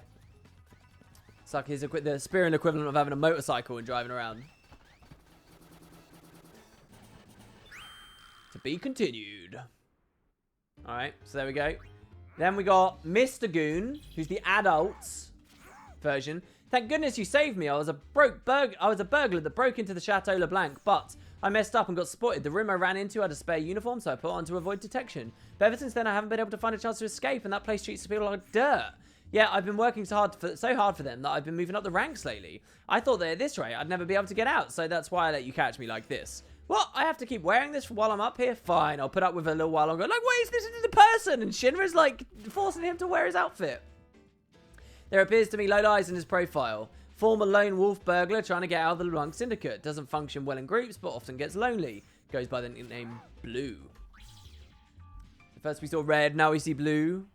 It's like the Spearin equivalent of having a motorcycle and driving around. To be continued. Alright, so there we go. Then we got Mr. Goon, who's the adults version. Thank goodness you saved me. I was a burglar that broke into the Chateau LeBlanc, but I messed up and got spotted. The room I ran into had a spare uniform, so I put on to avoid detection. But ever since then, I haven't been able to find a chance to escape, and that place treats people like dirt. Yeah, I've been working so hard for them that I've been moving up the ranks lately. I thought that at this rate, I'd never be able to get out, so that's why I let you catch me like this. What? I have to keep wearing this while I'm up here? Fine, I'll put up with it a little while longer. Like, wait, is this the person? And Shinra's, like, forcing him to wear his outfit. There appears to be low lies in his profile. Former lone wolf burglar trying to get out of the LeBlanc Syndicate. Doesn't function well in groups, but often gets lonely. Goes by the nickname Blue. First we saw Red, now we see Blue.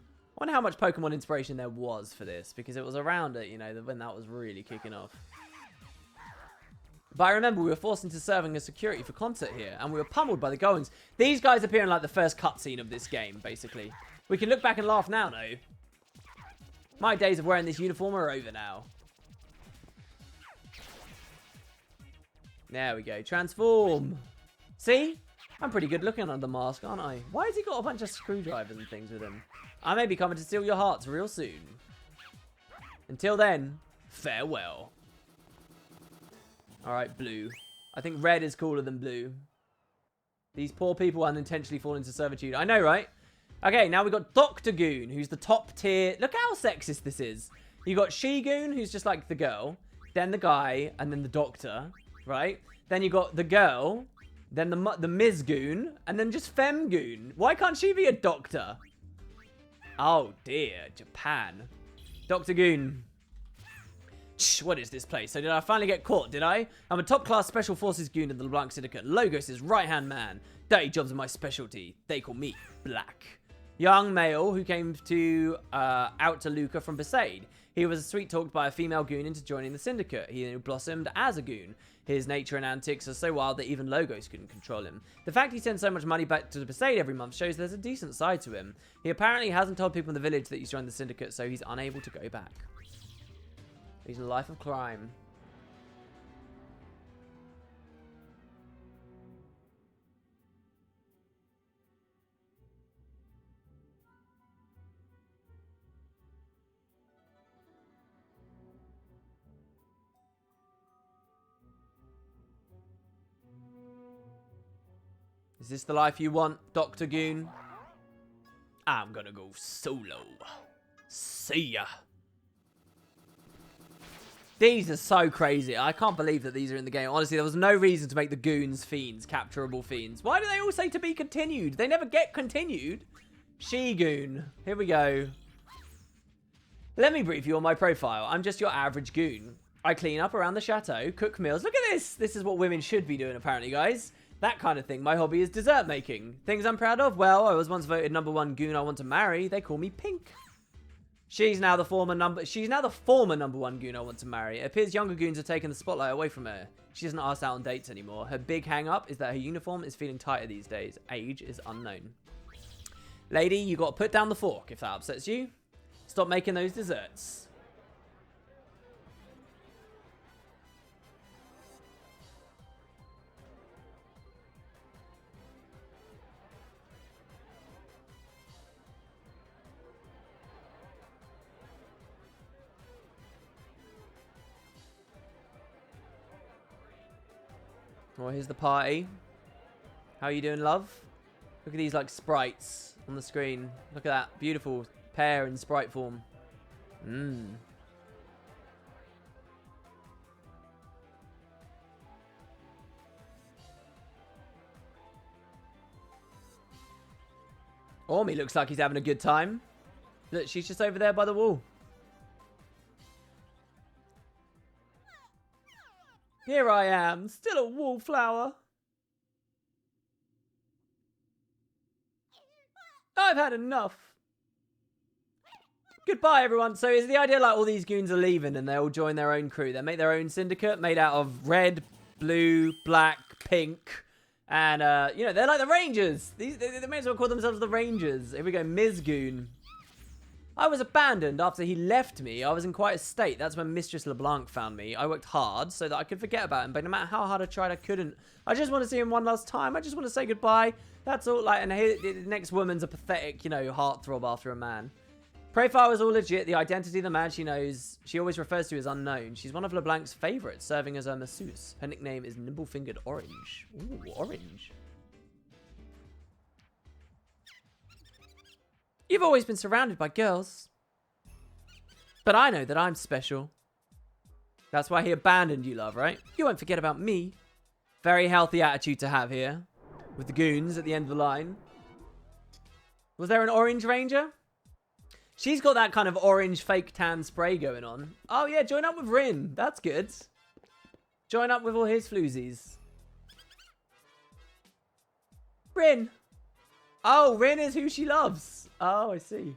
I wonder how much Pokemon inspiration there was for this, because it was around it, you know, when that was really kicking off. But I remember we were forced into serving as security for concert here, and we were pummeled by the goons. These guys appear in like the first cutscene of this game, basically. We can look back and laugh now, though. My days of wearing this uniform are over now. There we go. Transform. See? I'm pretty good looking under the mask, aren't I? Why has he got a bunch of screwdrivers and things with him? I may be coming to steal your hearts real soon. Until then, farewell. Alright, blue. I think red is cooler than blue. These poor people unintentionally fall into servitude. I know, right? Okay, now we've got Dr. Goon, who's the top tier. Look how sexist this is. You got She-Goon, who's just like the girl. Then the guy, and then the doctor, right? Then you got the girl, then the Ms. Goon, and then just Femme Goon. Why can't she be a doctor? Oh dear, Japan. Dr. Goon. Shh, what is this place? So did I finally get caught, did I? I'm a top-class Special Forces Goon in the LeBlanc Syndicate. Logos is right-hand man. Dirty jobs are my specialty. They call me Black. Young male who came to out to Luca from Besaid. He was sweet-talked by a female goon into joining the Syndicate. He blossomed as a goon. His nature and antics are so wild that even Logos couldn't control him. The fact he sends so much money back to the Besaid every month shows there's a decent side to him. He apparently hasn't told people in the village that he's joined the Syndicate, so he's unable to go back. He's a life of crime. Is this the life you want, Dr. Goon? I'm gonna go solo. See ya. These are so crazy. I can't believe that these are in the game. Honestly, there was no reason to make the goons fiends, capturable fiends. Why do they all say to be continued? They never get continued. She-Goon. Here we go. Let me brief you on my profile. I'm just your average goon. I clean up around the chateau, cook meals. Look at this. This is what women should be doing, apparently, guys. That kind of thing. My hobby is dessert making. Things I'm proud of? Well, I was once voted #1 goon I want to marry. They call me Pink. She's now the former #1 goon I want to marry. It appears younger goons are taking the spotlight away from her. She doesn't ask out on dates anymore. Her big hang-up is that her uniform is feeling tighter these days. Age is unknown. Lady, you got to put down the fork if that upsets you. Stop making those desserts. Well, here's the party. How are you doing, love? Look at these, like, sprites on the screen. Look at that. Beautiful pear in sprite form. Mmm. Ormy looks like he's having a good time. Look, she's just over there by the wall. Here I am, still a wallflower. I've had enough. Goodbye, everyone. So is the idea like all these goons are leaving and they all join their own crew? They make their own syndicate made out of red, blue, black, pink. And, you know, they're like the Rangers. They may as well call themselves the Rangers. Here we go, Ms. Goon. I was abandoned after he left me. I was in quite a state. That's when Mistress LeBlanc found me. I worked hard so that I could forget about him, but no matter how hard I tried, I couldn't. I just want to see him one last time. I just want to say goodbye. That's all. Like, and the next woman's a pathetic, you know, heartthrob after a man. Profile is all legit. The identity of the man she knows, she always refers to as unknown. She's one of LeBlanc's favorites, serving as her masseuse. Her nickname is Nimble-Fingered Orange. Ooh, orange. You've always been surrounded by girls. But I know that I'm special. That's why he abandoned you, love, right? You won't forget about me. Very healthy attitude to have here. With the goons at the end of the line. Was there an orange ranger? She's got that kind of orange fake tan spray going on. Oh yeah, join up with Rin. That's good. Join up with all his floozies. Rin. Oh, Rin is who she loves. Oh, I see.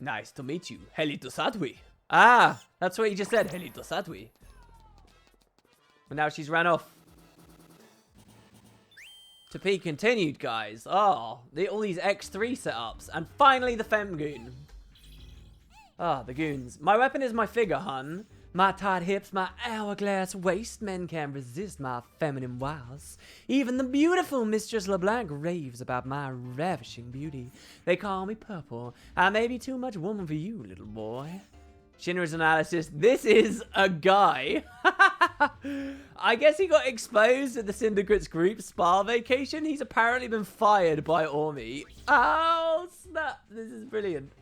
Nice to meet you. Helito Sadwi. Ah, that's what he just said. Helito Sadwi. But now she's ran off. To be continued, guys. Oh, all these X-2 setups. And finally the Femgoon. Ah, the goons. My weapon is my figure, hun. My tight hips, my hourglass waist, men can't resist my feminine wiles. Even the beautiful Mistress LeBlanc raves about my ravishing beauty. They call me purple. I may be too much woman for you, little boy. Shinra's analysis. This is a guy. I guess he got exposed at the Syndicate's group spa vacation. He's apparently been fired by Ormi. Oh, snap. This is brilliant.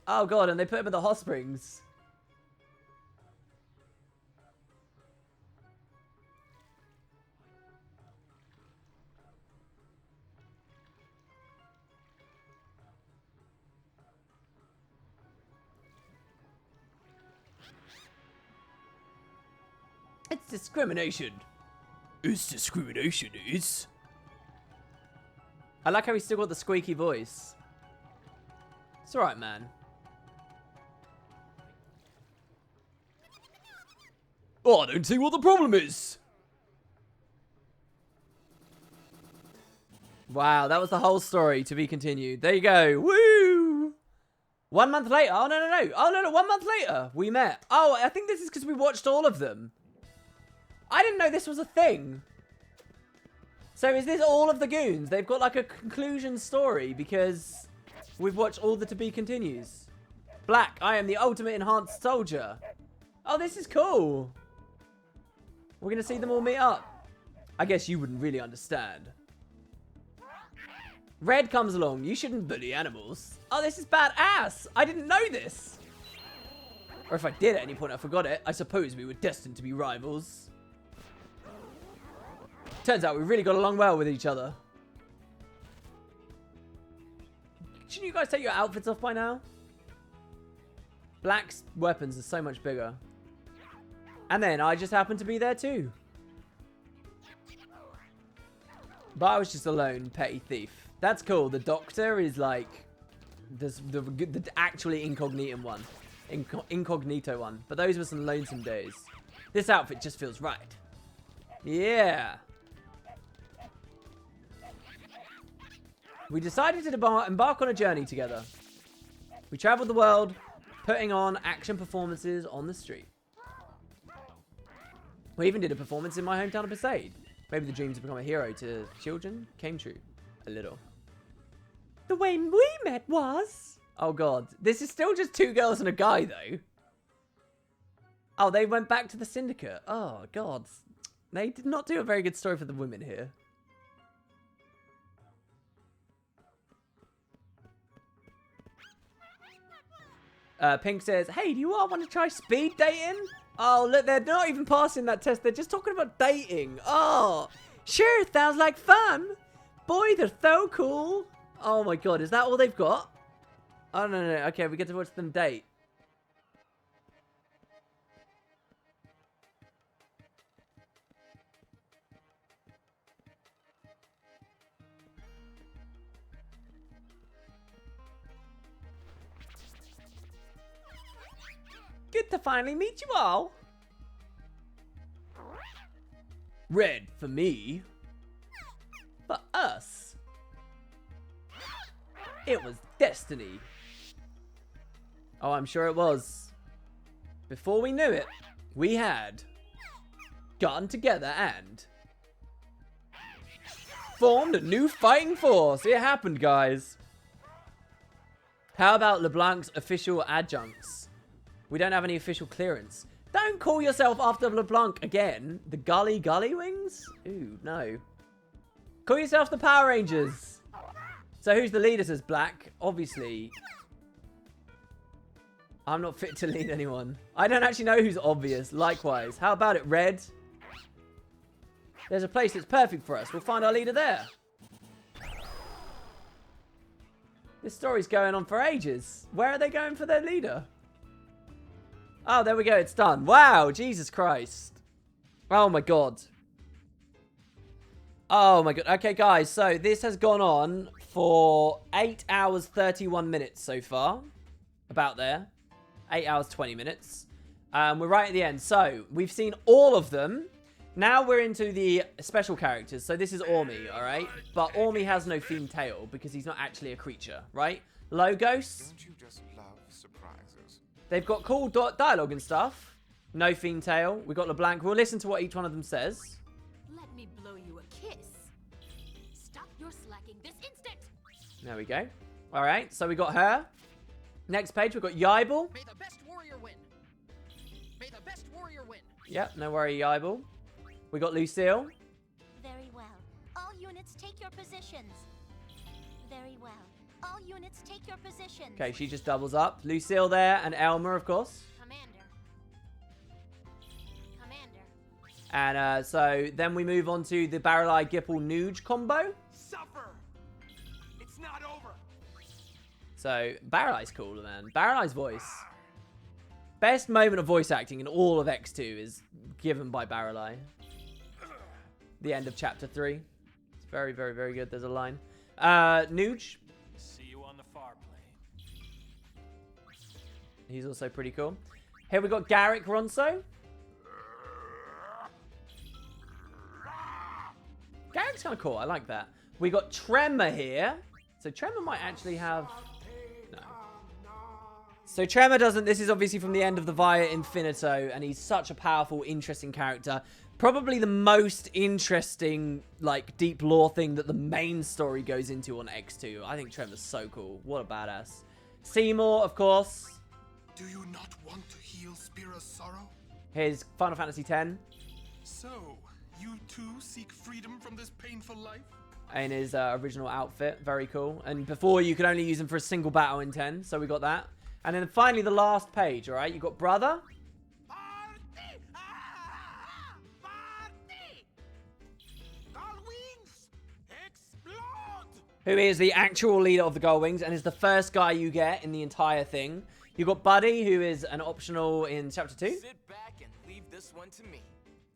Oh, God, and they put him at the hot springs. It's discrimination. It's discrimination, is. I like how he's still got the squeaky voice. It's alright, man. Oh, I don't see what the problem is. Wow, that was the whole story to be continued. There you go. Woo! 1 month later. Oh, no. Oh, no. 1 month later, we met. Oh, I think this is because we watched all of them. I didn't know this was a thing. So is this all of the goons? They've got like a conclusion story because we've watched all the to be continues. Black, I am the ultimate enhanced soldier. Oh, this is cool. We're going to see them all meet up. I guess you wouldn't really understand. Red comes along. You shouldn't bully animals. Oh, this is badass. I didn't know this. Or if I did at any point, I forgot it. I suppose we were destined to be rivals. Turns out we really got along well with each other. Shouldn't you guys take your outfits off by now? Black's weapons are so much bigger. And then I just happened to be there too. But I was just a lone petty thief. That's cool. The doctor is like the actually incognito one. Incognito one. But those were some lonesome days. This outfit just feels right. Yeah. We decided to embark on a journey together. We traveled the world, putting on action performances on the street. We even did a performance in my hometown of Besaid. Maybe the dream to become a hero to children came true. A little. The way we met was... Oh, God. This is still just 2 girls and a guy, though. Oh, they went back to the Syndicate. Oh, God. They did not do a very good story for the women here. Pink says, hey, do you all want to try speed dating? Oh, look, they're not even passing that test. They're just talking about dating. Oh, sure, sounds like fun. Boy, they're so cool. Oh, my God. Is that all they've got? Oh, no. Okay, we get to watch them date. Good to finally meet you all. Red for me. For us. It was destiny. Oh, I'm sure it was. Before we knew it, we had gotten together and formed a new fighting force. It happened, guys. How about LeBlanc's official adjuncts? We don't have any official clearance. Don't call yourself after LeBlanc again. The Gully Wings? Ooh, no. Call yourself the Power Rangers. So who's the leader, says Black? Obviously. I'm not fit to lead anyone. I don't actually know who's obvious. Likewise. How about it, Red? There's a place that's perfect for us. We'll find our leader there. This story's going on for ages. Where are they going for their leader? Oh, there we go. It's done. Wow. Jesus Christ. Oh, my God. Oh, my God. Okay, guys. So, this has gone on for 8 hours, 31 minutes so far. About there. 8 hours, 20 minutes. We're right at the end. So, we've seen all of them. Now we're into the special characters. So, this is Ormi, all right? But Ormi has no fiend tail because he's not actually a creature, right? Logos. Don't you just love surprises? They've got cool dialogue and stuff. No Fiend Tail. We got LeBlanc. We'll listen to what each one of them says. Let me blow you a kiss. Stop your slacking this instant. There we go. All right, so we got her. Next page, we've got Yibel. May the best warrior win. May the best warrior win. Yep, no worry, Yibel. We got Lucille. Very well. All units take your positions. Very well. All units take your positions. Okay, she just doubles up. Lucille there, and Elmer, of course. Commander. And so then we move on to the Barrel-Eye Gipple Nuge combo. Suffer. It's not over. So Barrel-Eye's cool, man. Barrel-Eye's voice. Best moment of voice acting in all of X-2 is given by Barrel-Eye. The end of chapter 3. It's very, very, very good. There's a line. Nuge. See you on the far plane. He's also pretty cool. Here we got Garrick Ronso. Garrick's kind of cool. I like that. We got Tremor here. So Tremor might actually have... No. So Tremor doesn't... This is obviously from the end of the Via Infinito, and he's such a powerful, interesting character. Probably the most interesting, like, deep lore thing that the main story goes into on X2. I think Tremor's so cool. What a badass. Seymour, of course. Do you not want to heal Spira's sorrow? Here's Final Fantasy X. So, you too seek freedom from this painful life? In his original outfit. Very cool. And before, you could only use him for a single battle in 10. So we got that. And then finally, the last page, all right? You got Brother. Party! Ah! Party! Gull wings! Explode! Who is the actual leader of the Gull Wings and is the first guy you get in the entire thing. You got Buddy, who is an optional in Chapter 2. Sit back and leave this one to me.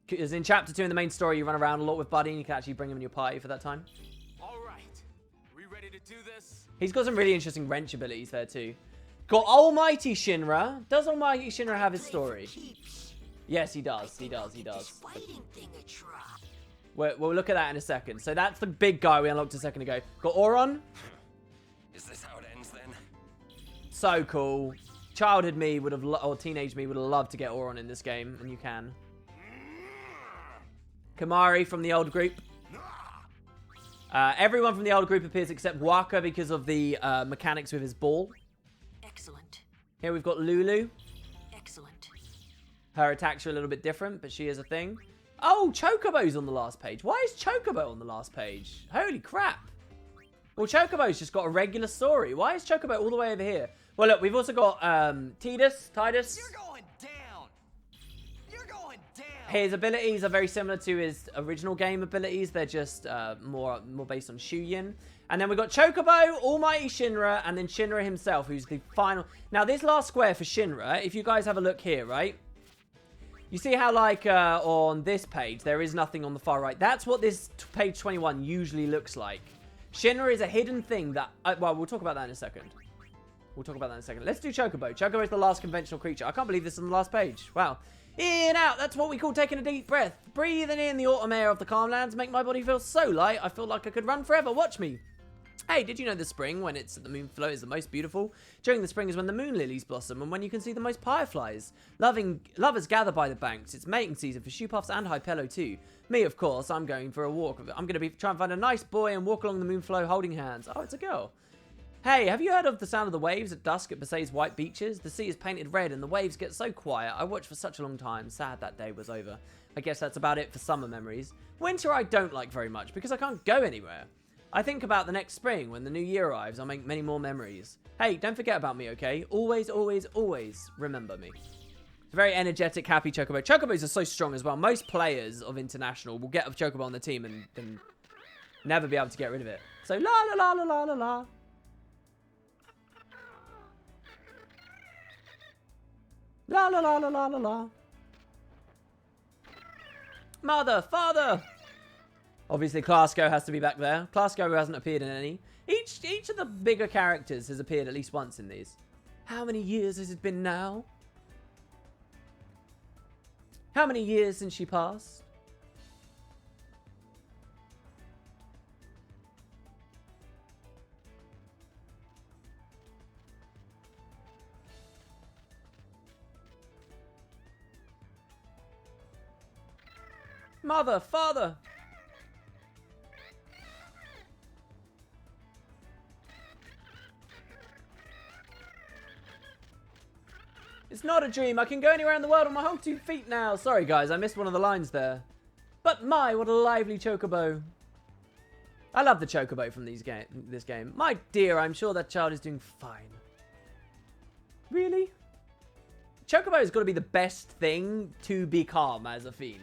Because in Chapter 2 in the main story, you run around a lot with Buddy and you can actually bring him in your party for that time. All right. We ready to do this? He's got some really interesting wrench abilities there too. Got Almighty Shinra. Does Almighty Shinra have his story? Yes, he does. He does. He does. We'll look at that in a second. So that's the big guy we unlocked a second ago. Got Auron. Is this how it ends then? So cool. Childhood me would have, or teenage me would have loved to get Auron in this game, and you can. Kamari from the old group. Everyone from the old group appears except Waka because of the mechanics with his ball. Excellent. Here we've got Lulu. Excellent. Her attacks are a little bit different, but she is a thing. Oh, Chocobo's on the last page. Why is Chocobo on the last page? Holy crap. Well, Chocobo's just got a regular story. Why is Chocobo all the way over here? Well, look, we've also got Titus. You're going down. You're going down. His abilities are very similar to his original game abilities. They're just more based on Shuyin. And then we've got Chocobo, Almighty Shinra, and then Shinra himself, who's the final... Now, this last square for Shinra, if you guys have a look here, right? You see how, like, on this page, there is nothing on the far right. That's what this page 21 usually looks like. Shinra is a hidden thing that... well, we'll talk about that in a second. We'll talk about that in a second. Let's do Chocobo. Chocobo is the last conventional creature. I can't believe this is on the last page. Wow. In, out. That's what we call taking a deep breath. Breathing in the autumn air of the calm lands make my body feel so light. I feel like I could run forever. Watch me. Hey, did you know the spring, when it's at the moon flow, is the most beautiful? During the spring is when the moon lilies blossom and when you can see the most fireflies. Lovers gather by the banks. It's mating season for shoe puffs and Hypello too. Me, of course, I'm going for a walk. I'm going to be trying to find a nice boy and walk along the moon flow holding hands. Oh, it's a girl. Hey, have you heard of the sound of the waves at dusk at Basay's white beaches? The sea is painted red and the waves get so quiet. I watched for such a long time. Sad that day was over. I guess that's about it for summer memories. Winter I don't like very much because I can't go anywhere. I think about the next spring when the new year arrives. I'll make many more memories. Hey, don't forget about me, okay? Always, always, always remember me. It's a very energetic, happy Chocobo. Chocobos are so strong as well. Most players of International will get a Chocobo on the team and never be able to get rid of it. So la la la la la la la. La la la la la la la. Mother, father. Obviously, Clasko has to be back there. Clasko who hasn't appeared in any. Each of the bigger characters has appeared at least once in these. How many years has it been now? How many years since she passed? Mother, father. It's not a dream. I can go anywhere in the world on my whole 2 feet now. Sorry, guys. I missed one of the lines there. But my, what a lively chocobo. I love the chocobo from this game. My dear, I'm sure that child is doing fine. Really? Chocobo has got to be the best thing to become as a fiend.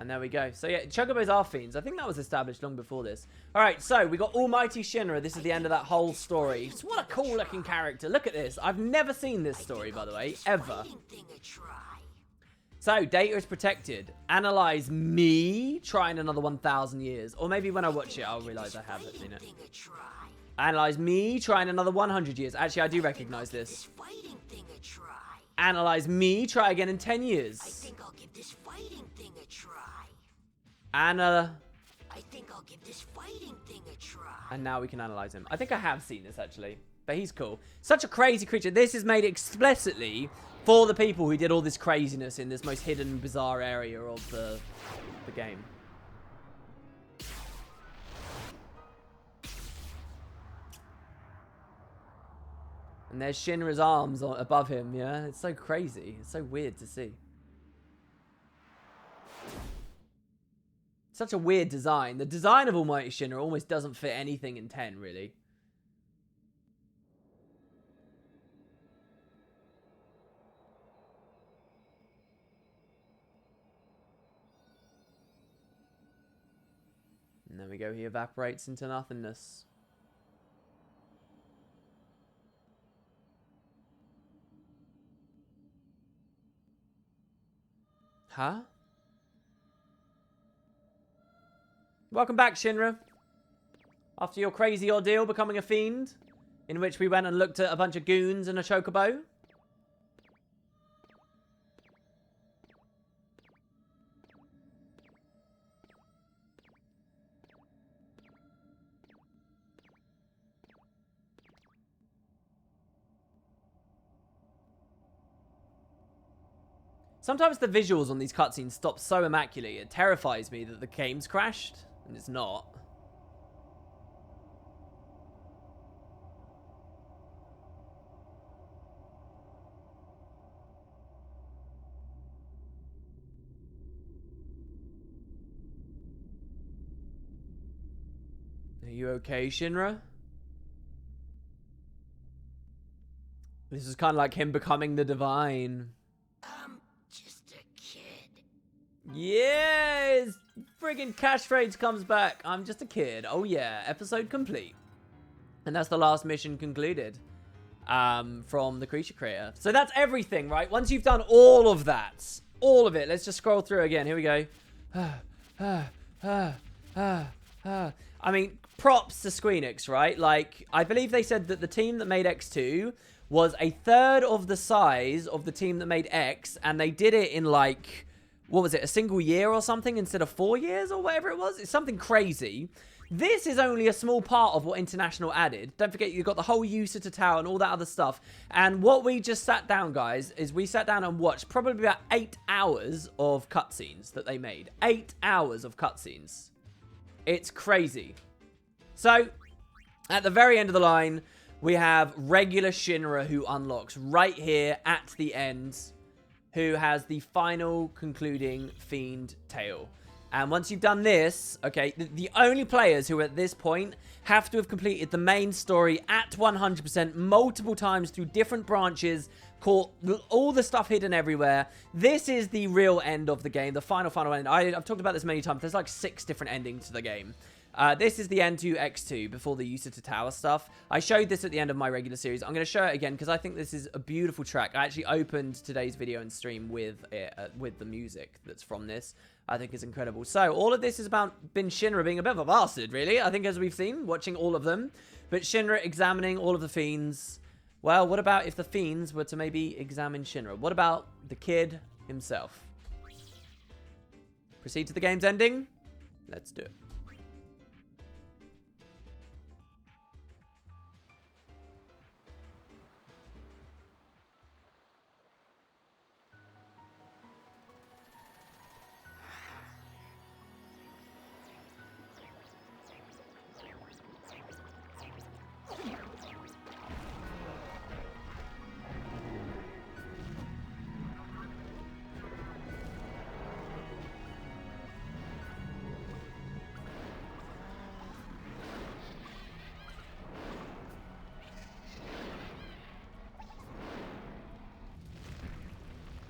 And there we go. So yeah, chocobos are fiends. I think that was established long before this. Alright, so we got Almighty Shinra. This is the end of that whole story. What a cool looking character. Look at this. I've never seen this story, by the way. Ever. So, data is protected. Analyze me trying another 1,000 years. Or maybe when I watch it, I'll realize I haven't seen it. Analyze me trying another 100 years. Actually, I do recognize this. Analyze me try again in 10 years. I think I'll give this fighting thing a try. I think I'll give this fighting thing a try. And now we can analyze him. I think I have seen this, actually. But he's cool. Such a crazy creature. This is made explicitly for the people who did all this craziness in this most hidden, bizarre area of the game. And there's Shinra's arms above him, yeah? It's so crazy. It's so weird to see. Such a weird design. The design of Almighty Shinra almost doesn't fit anything in 10, really. And there we go. He evaporates into nothingness. Huh? Welcome back, Shinra. After your crazy ordeal becoming a fiend, in which we went and looked at a bunch of goons and a chocobo. Sometimes the visuals on these cutscenes stop so immaculately, it terrifies me that the game's crashed, and it's not. Are you okay, Shinra? This is kind of like him becoming the divine. Just a kid. Yeah, his friggin' catchphrase comes back. I'm just a kid. Oh yeah, episode complete. And that's the last mission concluded from the creature creator. So that's everything, right? Once you've done all of that, all of it, let's just scroll through again. Here we go. I mean, props to Squeenix, right? Like, I believe they said that the team that made X-2 was a third of the size of the team that made X, and they did it in, like, what was it, a single year or something instead of 4 years or whatever it was? It's something crazy. This is only a small part of what International added. Don't forget, you've got the whole Yusita Tower and all that other stuff. And what we just sat down, guys, is we sat down and watched probably about 8 hours of cutscenes that they made. 8 hours of cutscenes. It's crazy. So, at the very end of the line, we have regular Shinra who unlocks right here at the end, who has the final concluding fiend tale. And once you've done this, okay, the only players who at this point have to have completed the main story at 100% multiple times through different branches, caught all the stuff hidden everywhere. This is the real end of the game, the final end. I've talked about this many times. There's like 6 different endings to the game. This is the end to X2 before the Yusita Tower stuff. I showed this at the end of my regular series. I'm going to show it again because I think this is a beautiful track. I actually opened today's video and stream with the music that's from this. I think it's incredible. So, all of this is about Shinra being a bit of a bastard, really. I think as we've seen, watching all of them. But Shinra examining all of the fiends. Well, what about if the fiends were to maybe examine Shinra? What about the kid himself? Proceed to the game's ending? Let's do it.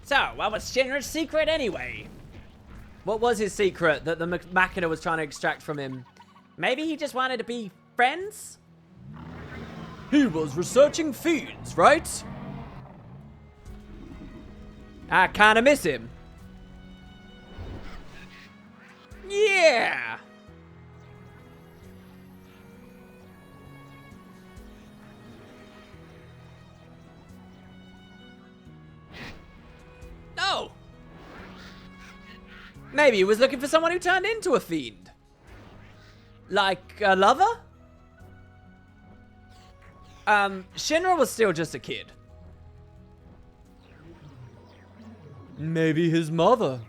So, what was Shinra's secret anyway? What was his secret that the Machina was trying to extract from him? Maybe he just wanted to be friends? He was researching fiends, right? I kinda miss him. Yeah! No! Maybe he was looking for someone who turned into a fiend. Like a lover? Shinra was still just a kid. Maybe his mother.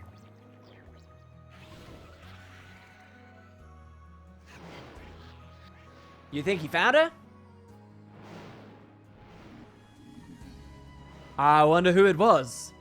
You think he found her? I wonder who it was.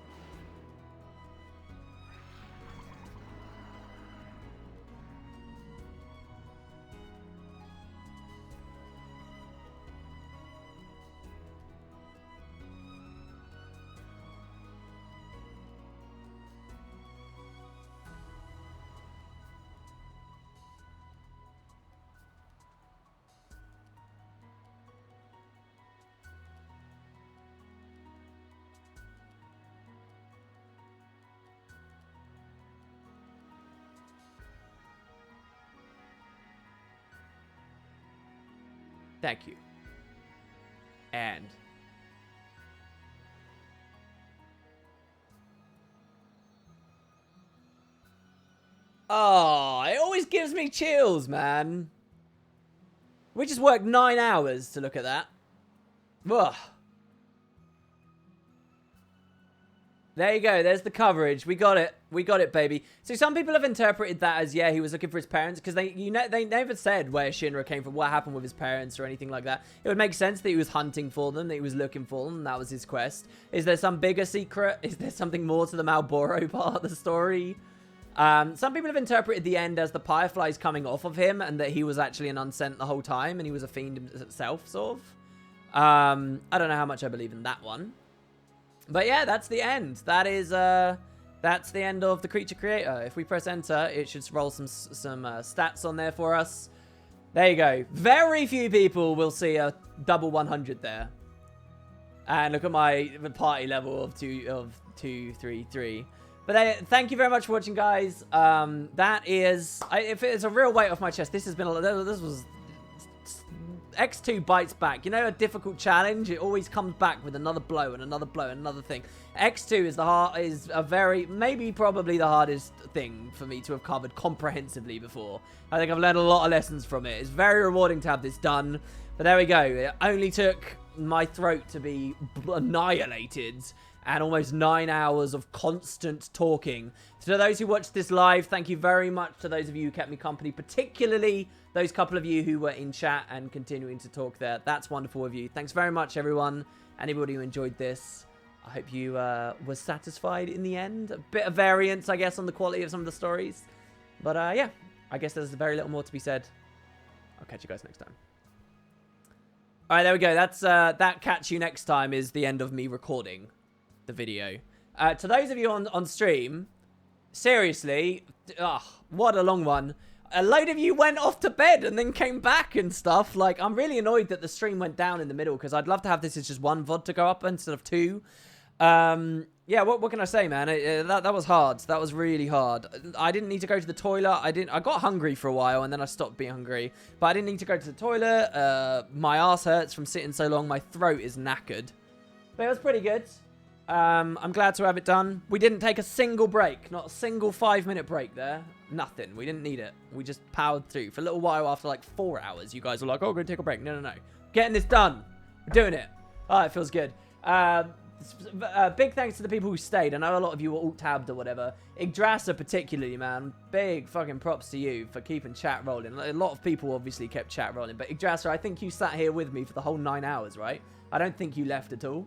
Thank you. And oh, it always gives me chills, man. We just worked 9 hours to look at that. Ugh. There you go. There's the coverage. We got it. We got it, baby. So some people have interpreted that as, yeah, he was looking for his parents, because they never said where Shinra came from, what happened with his parents or anything like that. It would make sense that he was hunting for them, that he was looking for them, and that was his quest. Is there some bigger secret? Is there something more to the Malboro part of the story? Some people have interpreted the end as the Fireflies coming off of him, and that he was actually an unsent the whole time, and he was a fiend himself, sort of. I don't know how much I believe in that one. But yeah, that's the end. That's the end of the creature creator. If we press enter, it should roll some stats on there for us. There you go. Very few people will see a double 100 there. And look at my party level of 233. But thank you very much for watching, guys. That is, if it's a real weight off my chest, this has been this was. X2 bites back. You know, a difficult challenge, it always comes back with another blow and another blow and another thing. X2 is probably the hardest thing for me to have covered comprehensively before. I think I've learned a lot of lessons from it. It's very rewarding to have this done. But there we go. It only took my throat to be annihilated and almost 9 hours of constant talking. So to those who watched this live, thank you very much to those of you who kept me company, particularly those couple of you who were in chat and continuing to talk there. That's wonderful of you. Thanks very much, everyone. Anybody who enjoyed this, I hope you were satisfied in the end. A bit of variance, I guess, on the quality of some of the stories. But yeah, I guess there's very little more to be said. I'll catch you guys next time. All right, there we go. That's that catch you next time is the end of me recording the video. To those of you on stream, seriously, what a long one. A load of you went off to bed and then came back and stuff. Like, I'm really annoyed that the stream went down in the middle, because I'd love to have this as just one VOD to go up instead of two. Yeah, what can I say, man? That was hard. That was really hard. I didn't need to go to the toilet. I got hungry for a while, and then I stopped being hungry. But I didn't need to go to the toilet. My ass hurts from sitting so long. My throat is knackered. But it was pretty good. I'm glad to have it done. We didn't take a single break. Not a single 5-minute break there. Nothing. We didn't need it. We just powered through. For a little while, after like 4 hours, you guys were like, oh, go take a break. No. Getting this done. We're doing it. Oh, it feels good. Big thanks to the people who stayed. I know a lot of you were alt-tabbed or whatever. Yggdrasil particularly, man. Big fucking props to you for keeping chat rolling. A lot of people obviously kept chat rolling. But Yggdrasil, I think you sat here with me for the whole 9 hours, right? I don't think you left at all.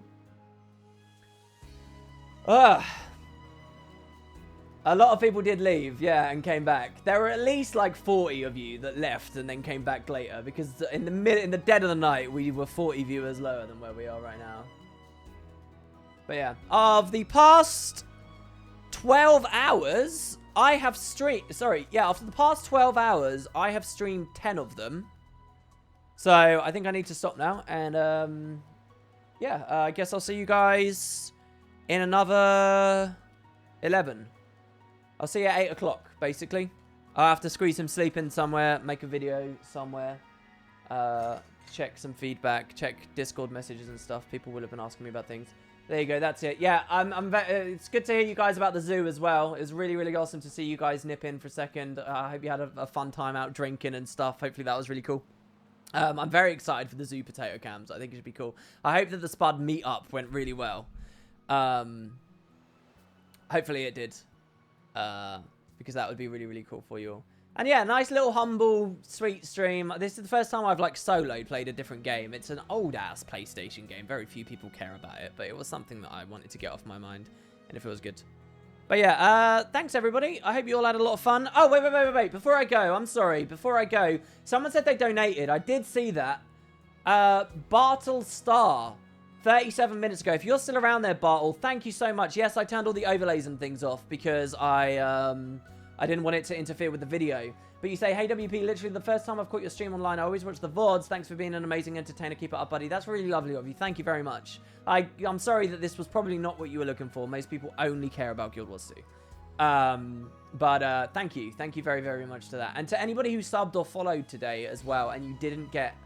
A lot of people did leave, yeah, and came back. There were at least like 40 of you that left and then came back later, because in the dead of the night, we were 40 viewers lower than where we are right now. But yeah, of the past 12 hours, I have streamed... Sorry, yeah, after the past 12 hours, I have streamed 10 of them. So, I think I need to stop now. And, yeah, I guess I'll see you guys in another 11. I'll see you at 8 o'clock, basically. I'll have to squeeze some sleep in somewhere, make a video somewhere. Check some feedback, check Discord messages and stuff. People will have been asking me about things. There you go, that's it. Yeah, it's good to hear you guys about the zoo as well. It was really, really awesome to see you guys nip in for a second. I hope you had a fun time out drinking and stuff. Hopefully that was really cool. I'm very excited for the zoo potato cams. I think it should be cool. I hope that the Spud meetup went really well. Hopefully it did. Because that would be really, really cool for you all. And yeah, nice little humble, sweet stream. This is the first time I've like solo played a different game. It's an old ass PlayStation game. Very few people care about it, but it was something that I wanted to get off my mind, and it feels good. But yeah, thanks everybody. I hope you all had a lot of fun. Oh, wait. Before I go, I'm sorry. Before I go, someone said they donated. I did see that. Bartle Star, 37 minutes ago. If you're still around there, Bartle, thank you so much. Yes, I turned all the overlays and things off because I didn't want it to interfere with the video. But you say, hey, WP, literally the first time I've caught your stream online, I always watch the VODs. Thanks for being an amazing entertainer. Keep it up, buddy. That's really lovely of you. Thank you very much. I'm sorry that this was probably not what you were looking for. Most people only care about Guild Wars 2. But thank you. Thank you very, very much to that. And to anybody who subbed or followed today as well, and you didn't get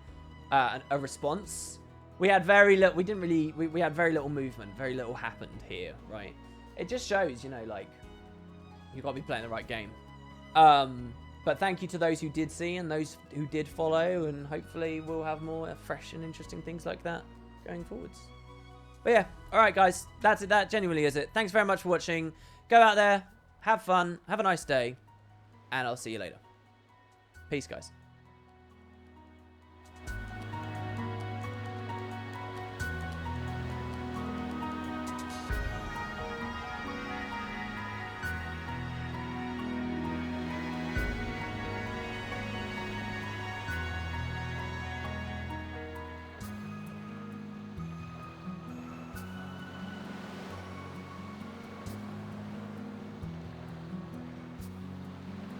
a response, we had very little, we had very little movement. Very little happened here, right? It just shows, you know, like, you've got to be playing the right game. But thank you to those who did see and those who did follow, and hopefully we'll have more fresh and interesting things like that going forwards. But yeah, alright guys, that's it. That genuinely is it. Thanks very much for watching. Go out there, have fun, have a nice day, and I'll see you later. Peace, guys.